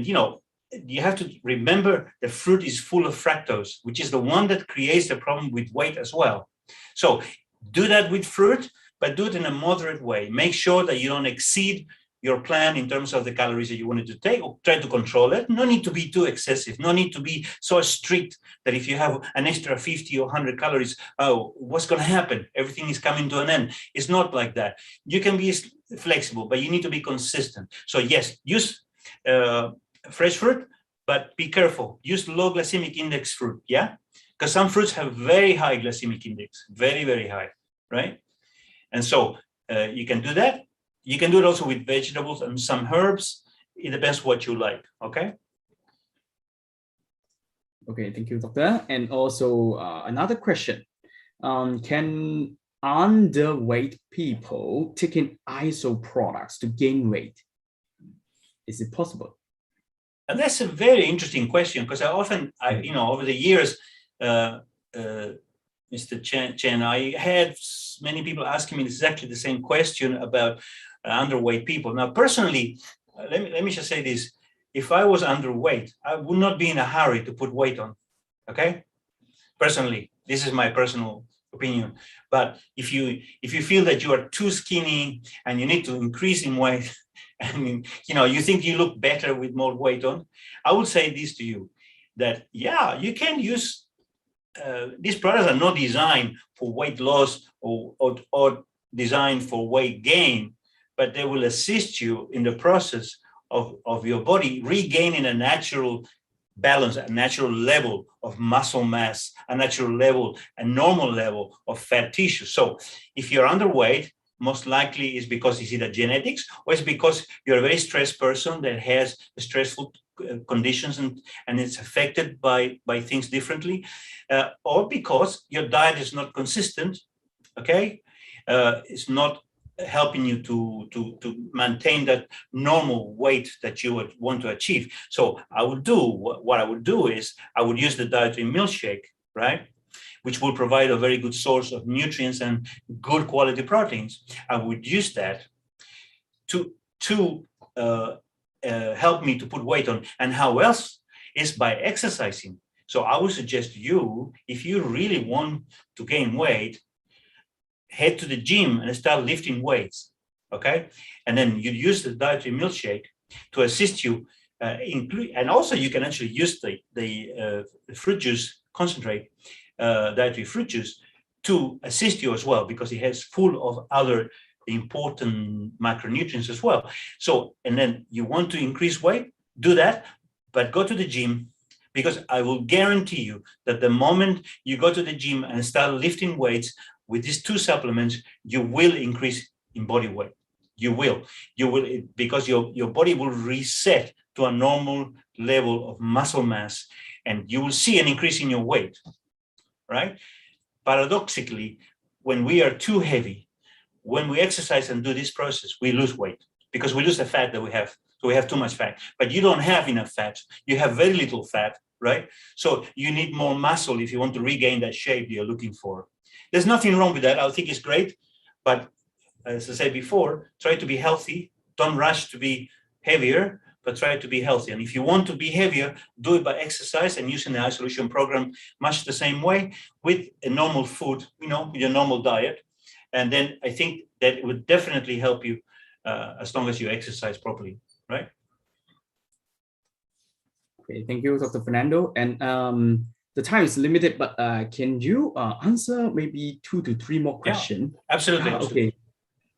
you know, you have to remember the fruit is full of fructose, which is the one that creates the problem with weight as well. So do that with fruit, but do it in a moderate way. Make sure that you don't exceed your plan in terms of the calories that you wanted to take, or try to control it. No need to be too excessive. No need to be so strict that if you have an extra 50 or 100 calories, oh, what's going to happen? Everything is coming to an end. It's not like that. You can be flexible, but you need to be consistent. So yes, use fresh fruit, but be careful. Use low glycemic index fruit, yeah? Because some fruits have very high glycemic index, very, very high, right? And so you can do that. You can do it also with vegetables and some herbs. It depends what you like, okay? Okay, thank you, doctor. And also another question. Can underweight people taking ISO products to gain weight? Is it possible? And that's a very interesting question, because I often, you know, over the years, Mr. Chen, I had many people asking me exactly the same question about underweight people. Now, personally, let me just say this. If I was underweight, I would not be in a hurry to put weight on, okay? Personally, this is my personal opinion. But if you feel that you are too skinny and you need to increase in weight, and you know, you think you look better with more weight on, I would say this to you, that yeah, you can use these products are not designed for weight loss or designed for weight gain, but they will assist you in the process of your body regaining a natural balance, a natural level of muscle mass, a natural level, a normal level of fat tissue. So if you're underweight, most likely is because it's either genetics, or it's because you're a very stressed person that has stressful conditions and it's affected by things differently, or because your diet is not consistent, okay? It's not helping you to maintain that normal weight that you would want to achieve. So what I would do is I would use the dietary milkshake, right? Which will provide a very good source of nutrients and good quality proteins. I would use that to help me to put weight on. And how else? Is by exercising. So I would suggest to you, if you really want to gain weight, head to the gym and start lifting weights, okay? And then you use the dietary milkshake to assist you, and also you can actually use the fruit juice concentrate, dietary fruit juice, to assist you as well, because it has full of other important macronutrients as well. So, and then you want to increase weight, do that, but go to the gym, because I will guarantee you that the moment you go to the gym and start lifting weights with these two supplements, you will increase in body weight. You will, because your body will reset to a normal level of muscle mass, and you will see an increase in your weight, right? Paradoxically, when we are too heavy, when we exercise and do this process, we lose weight because we lose the fat that we have. So we have too much fat, but you don't have enough fat. You have very little fat, right? So you need more muscle if you want to regain that shape you're looking for. There's nothing wrong with that. I think it's great. But as I said before, try to be healthy. Don't rush to be heavier, but try to be healthy. And if you want to be heavier, do it by exercise and using the isholution program much the same way with a normal food, you know, with your normal diet. And then I think that it would definitely help you as long as you exercise properly, right? Okay, thank you, Dr. Fernando. And the time is limited, but can you answer maybe 2 to 3 more questions? Absolutely, absolutely.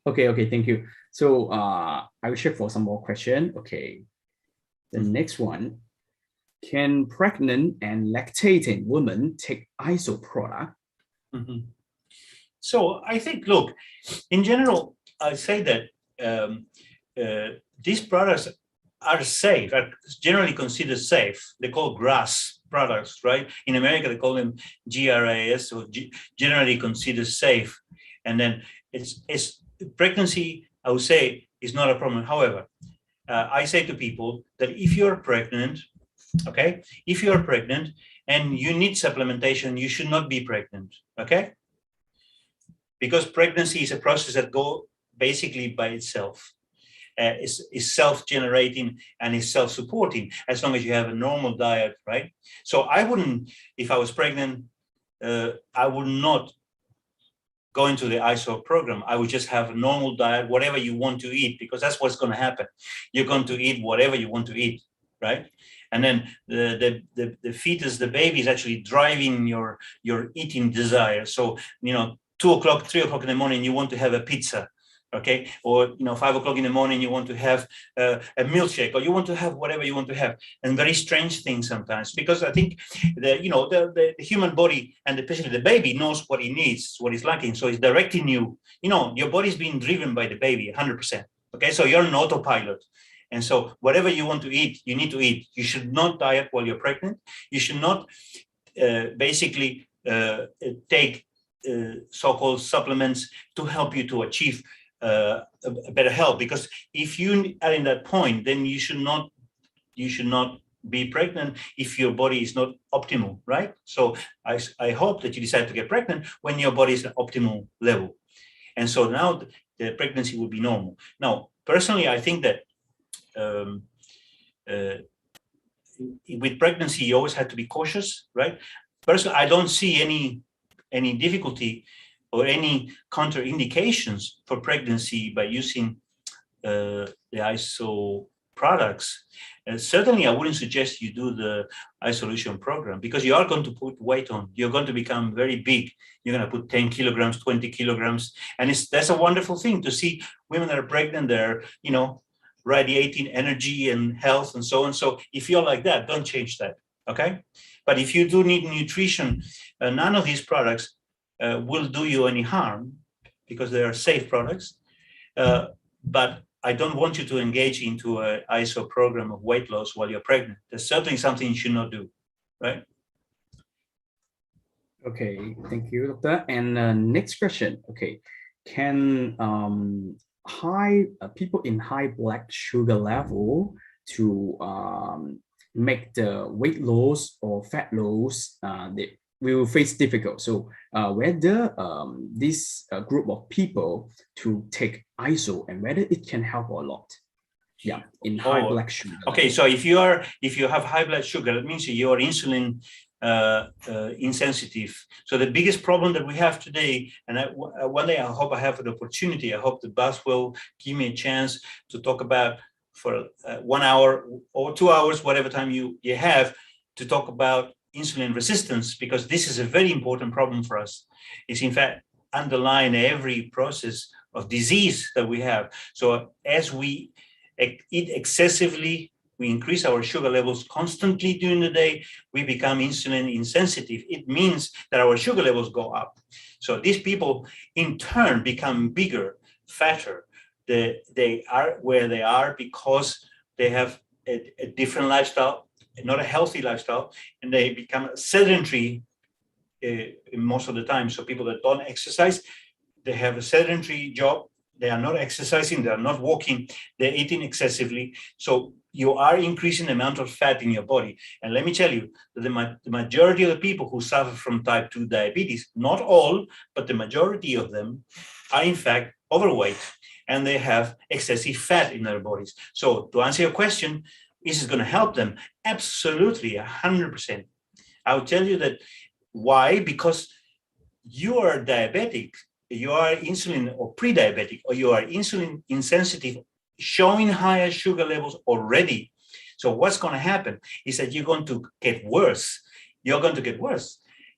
Okay, thank you. So I will check for some more question. Okay, the next one. Can pregnant and lactating women take ISO product? So I think, look, in general, I say that these products are safe, are generally considered safe. They call GRAS products, right? In America, they call them GRAS, or generally considered safe. And then it's pregnancy, I would say, is not a problem. However, I say to people that if you're pregnant, okay, if you're pregnant and you need supplementation, you should not be pregnant, okay? Because pregnancy is a process that goes basically by itself. Is self-generating and is self-supporting as long as you have a normal diet, right? So I wouldn't, if I was pregnant, I would not go into the ISO program. I would just have a normal diet, whatever you want to eat, because that's what's going to happen. You're going to eat whatever you want to eat, right? And then the fetus, the baby, is actually driving your eating desire. So 2 o'clock, 3 o'clock in the morning, you want to have a pizza, okay? Or 5 o'clock in the morning, you want to have a milkshake, or you want to have whatever you want to have. And very strange things sometimes, because I think the human body, and especially the baby, knows what it needs, what it's lacking. So it's directing you. Your body's being driven by the baby 100%. Okay, so you're an autopilot. And so whatever you want to eat, you need to eat. You should not diet while you're pregnant. You should not basically take so-called supplements to help you to achieve a better health. Because if you are in that point, then you should not be pregnant if your body is not optimal, right? So I hope that you decide to get pregnant when your body is at optimal level. And so now the pregnancy will be normal. Now, personally, I think that with pregnancy, you always have to be cautious, right? Personally, I don't see any difficulty or any contraindications for pregnancy by using the ISO products. Certainly, I wouldn't suggest you do the iSolution program, because you are going to put weight on. You're going to become very big. You're going to put 10 kilograms, 20 kilograms. And that's a wonderful thing to see women that are pregnant. They're, radiating energy and health and so on. So if you're like that, don't change that, okay? But if you do need nutrition, none of these products will do you any harm, because they are safe products. But I don't want you to engage into an ISO program of weight loss while you're pregnant. That's certainly something you should not do, right? Okay, thank you, doctor. And next question. Okay, can people in high blood sugar level to make the weight loss or fat loss, they will face difficult. So whether this group of people to take ISO and whether it can help a lot. Yeah, in high blood sugar. Okay, so if you have high blood sugar, that means you are insulin insensitive. So the biggest problem that we have today, and one day I hope I have an opportunity, I hope the boss will give me a chance to talk about for 1 hour or 2 hours, whatever time you have, to talk about insulin resistance, because this is a very important problem for us. It's in fact underlying every process of disease that we have. So as we eat excessively, we increase our sugar levels constantly during the day, we become insulin insensitive. It means that our sugar levels go up. So these people in turn become bigger, fatter. They are where they are because they have a different lifestyle, not a healthy lifestyle, and they become sedentary most of the time. So people that don't exercise, they have a sedentary job, they are not exercising, they are not walking, they're eating excessively. So you are increasing the amount of fat in your body. And let me tell you that the majority of the people who suffer from type 2 diabetes, not all, but the majority of them are in fact overweight, and they have excessive fat in their bodies. So to answer your question, is it going to help them? Absolutely, 100%. I'll tell you that. Why? Because you are diabetic, you are insulin or pre-diabetic, or you are insulin insensitive, showing higher sugar levels already. So what's going to happen is that you're going to get worse. you're going to get worse.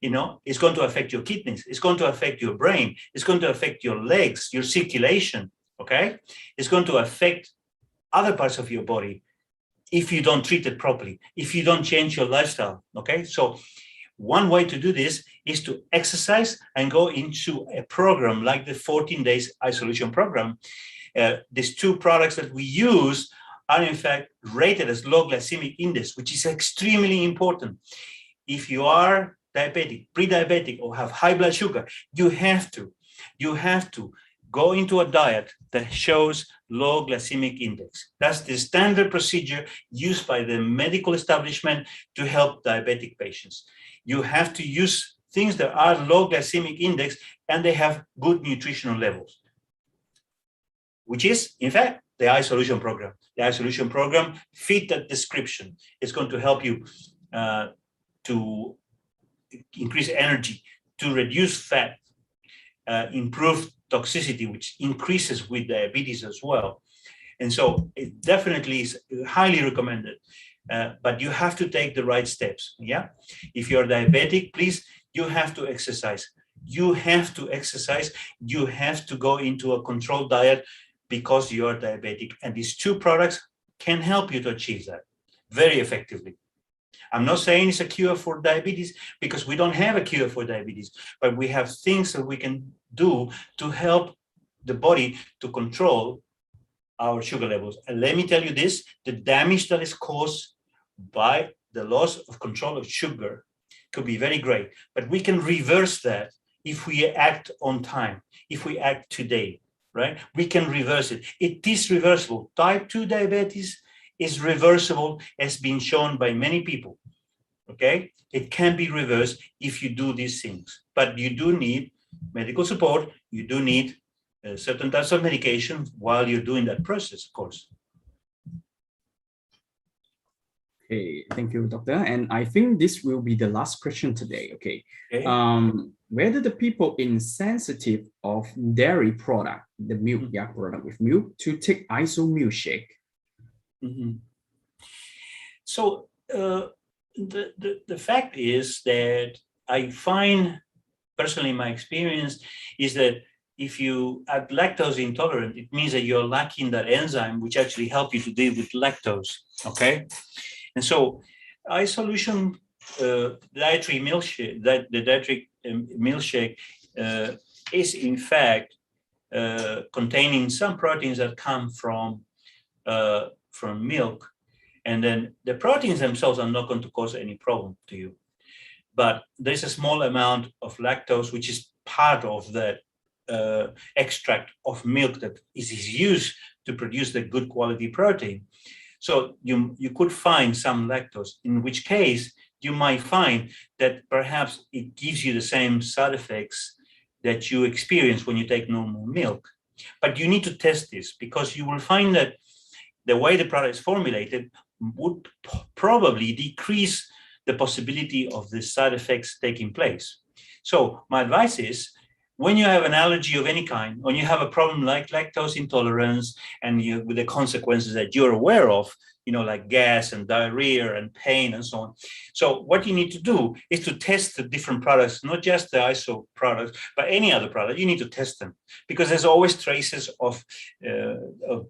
It's going to affect your kidneys. It's going to affect your brain. It's going to affect your legs, your circulation, okay? It's going to affect other parts of your body if you don't treat it properly, if you don't change your lifestyle, okay? So one way to do this is to exercise and go into a program like the 14 days isolation program. These two products that we use are in fact rated as low glycemic index, which is extremely important. If you are diabetic, pre-diabetic, or have high blood sugar, you have to go into a diet that shows low glycemic index. That's the standard procedure used by the medical establishment to help diabetic patients. You have to use things that are low glycemic index and they have good nutritional levels, which is, in fact, the iSolution program. The iSolution program fit that description. It's going to help you to increase energy, to reduce fat, improve toxicity, which increases with diabetes as well. And so it definitely is highly recommended, but you have to take the right steps, yeah? If you're diabetic, please, you have to exercise. You have to exercise. You have to go into a controlled diet because you are diabetic. And these two products can help you to achieve that very effectively. I'm not saying it's a cure for diabetes because we don't have a cure for diabetes, but we have things that we can do to help the body to control our sugar levels. And let me tell you this, the damage that is caused by the loss of control of sugar could be very great, but we can reverse that if we act on time, if we act today, right? We can reverse it. It is reversible. Type 2 diabetes is reversible, as been shown by many people, okay? It can be reversed if you do these things, but you do need medical support. You do need certain types of medication while you're doing that process, of course. Okay, thank you, doctor. And I think this will be the last question today. Okay. Whether the people insensitive of dairy product, the milk, product with milk, to take iso milkshake. So the fact is that I find, personally, my experience is that if you are lactose intolerant, it means that you're lacking that enzyme which actually help you to deal with lactose, okay? And so iSolution dietary milkshake, the dietary milkshake is in fact containing some proteins that come from milk. And then the proteins themselves are not going to cause any problem to you. But there's a small amount of lactose, which is part of that extract of milk that is used to produce the good quality protein. So you could find some lactose, in which case you might find that perhaps it gives you the same side effects that you experience when you take normal milk. But you need to test this because you will find that the way the product is formulated would probably decrease the possibility of the side effects taking place. So my advice is, when you have an allergy of any kind, when you have a problem like lactose intolerance and with the consequences that you're aware of, like gas and diarrhea and pain and so on. So what you need to do is to test the different products, not just the ISO products, but any other product. You need to test them because there's always traces of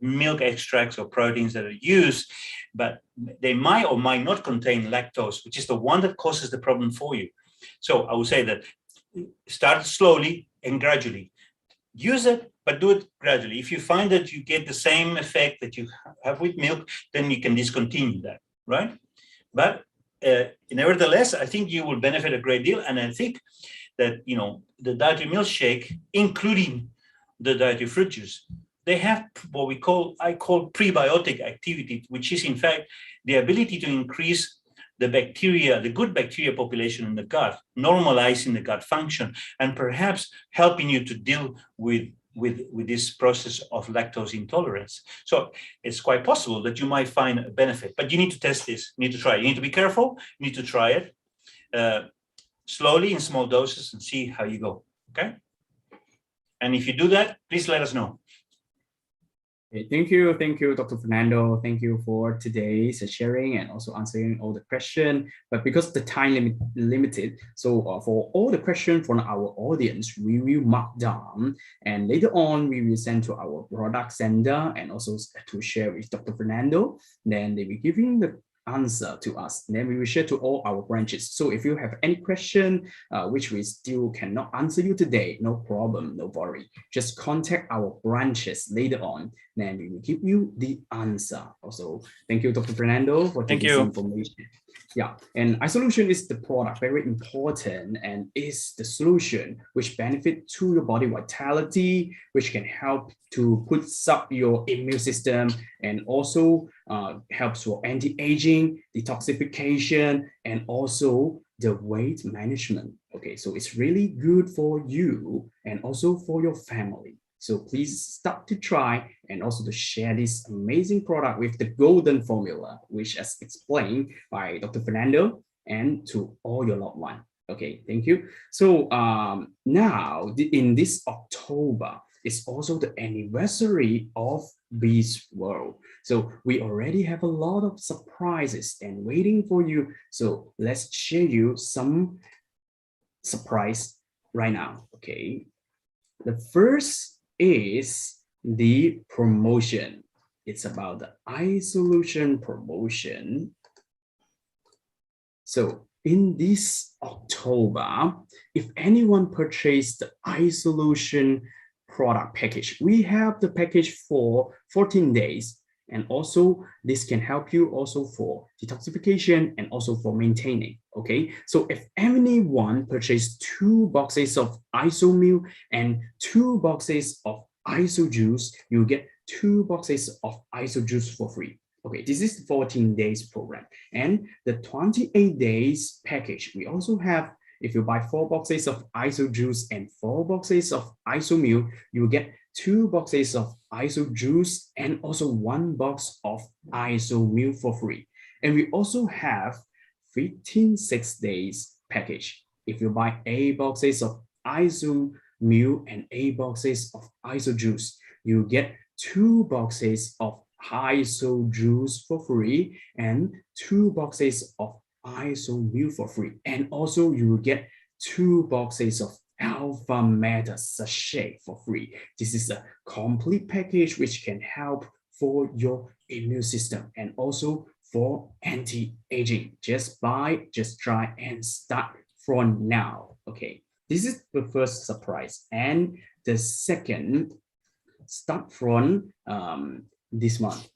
milk extracts or proteins that are used, but they might or might not contain lactose, which is the one that causes the problem for you. So I would say that start slowly and gradually. Use it, but do it gradually. If you find that you get the same effect that you have with milk, then you can discontinue that, right? But nevertheless, I think you will benefit a great deal. And I think that, the dietary milkshake, including the dietary fruit juice, they have what I call prebiotic activity, which is in fact the ability to increase the bacteria, the good bacteria population in the gut, normalizing the gut function, and perhaps helping you to deal with this process of lactose intolerance. So it's quite possible that you might find a benefit, but you need to test this, you need to try it. You need to be careful, you need to try it slowly in small doses and see how you go, okay? And if you do that, please let us know. Okay, thank you, Dr. Fernando. Thank you for today's sharing and also answering all the questions. But because the time limited, so for all the questions from our audience, we will mark down, and later on we will send to our product center and also to share with Dr. Fernando. Then they will give you the answer to us. Then we will share to all our branches. So if you have any question which we still cannot answer you today, no problem, no worry. Just contact our branches later on, then we will give you the answer. Also, thank you, Dr. Fernando, for Thank this you. information. Yeah, and isolation is the product, very important, and is the solution which benefit to your body vitality, which can help to put up your immune system, and also helps for anti-aging, detoxification, and also the weight management. Okay, so it's really good for you and also for your family. So please start to try and also to share this amazing product with the golden formula, which as explained by Dr. Fernando, and to all your loved ones. Okay, thank you. So now in this October, it's also the anniversary of Beast World. So we already have a lot of surprises and waiting for you. So let's share you some surprise right now. Okay, the first is the promotion. It's about the isholution promotion. So in this October, if anyone purchased the isholution product package, we have the package for 14 days. And also this can help you also for detoxification and also for maintaining. Okay, so if anyone purchased 2 boxes of iso meal and 2 boxes of iso juice, you get 2 boxes of iso juice for free. Okay, this is the 14 days program. And the 28 days package, we also have, if you buy 4 boxes of iso juice and 4 boxes of iso meal, you will get 2 boxes of iso juice and also 1 box of iso meal for free. And we also have 15 6 days package. If you buy 8 boxes of iso meal and 8 boxes of iso juice, you get 2 boxes of iso juice for free and 2 boxes of iso meal for free. And also you will get 2 boxes of alpha meta sachet for free. This is a complete package which can help for your immune system and also for anti-aging. Just buy, just try and start from now. Okay, this is the first surprise. And the second, start from this month,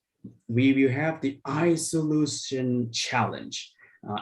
we will have the isholution challenge.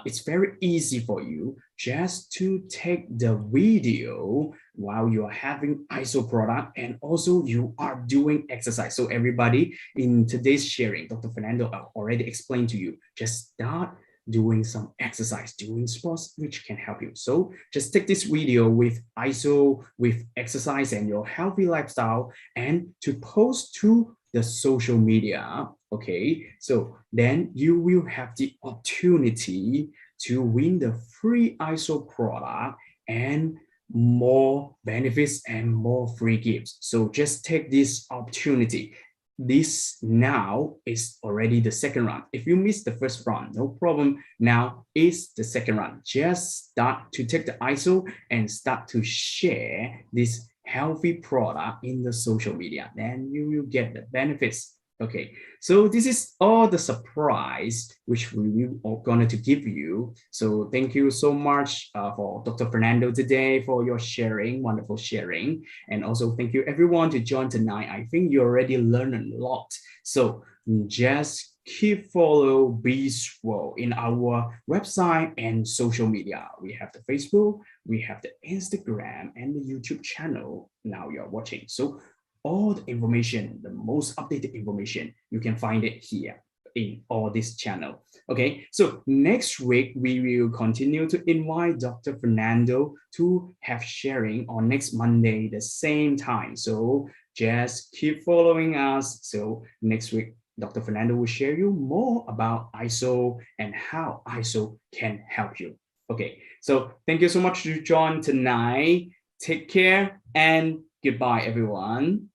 It's very easy for you just to take the video while you are having iso product and also you are doing exercise. So everybody, in today's sharing, Dr. Fernando already explained to you, just start doing some exercise, doing sports, which can help you. So just take this video with iso, with exercise and your healthy lifestyle, and to post to the social media. Okay, so then you will have the opportunity to win the free iso product and more benefits and more free gifts. So just take this opportunity. This now is already the second round. If you missed the first round, no problem. Now is the second round. Just start to take the iso and start to share this healthy product in the social media. Then you will get the benefits. Okay, so this is all the surprise which we are going to give you. So thank you so much for Dr. Fernando today for your sharing, wonderful sharing. And also thank you everyone to join tonight. I think you already learned a lot. So just keep follow Beast World in our website and social media. We have the Facebook, we have the Instagram and the YouTube channel now you're watching. So all the information, the most updated information, you can find it here in all this channel. Okay, so next week we will continue to invite Dr. Fernando to have sharing on next Monday the same time. So just keep following us. So next week Dr. Fernando will share you more about iso and how iso can help you. Okay, so thank you so much to join tonight. Take care and goodbye everyone.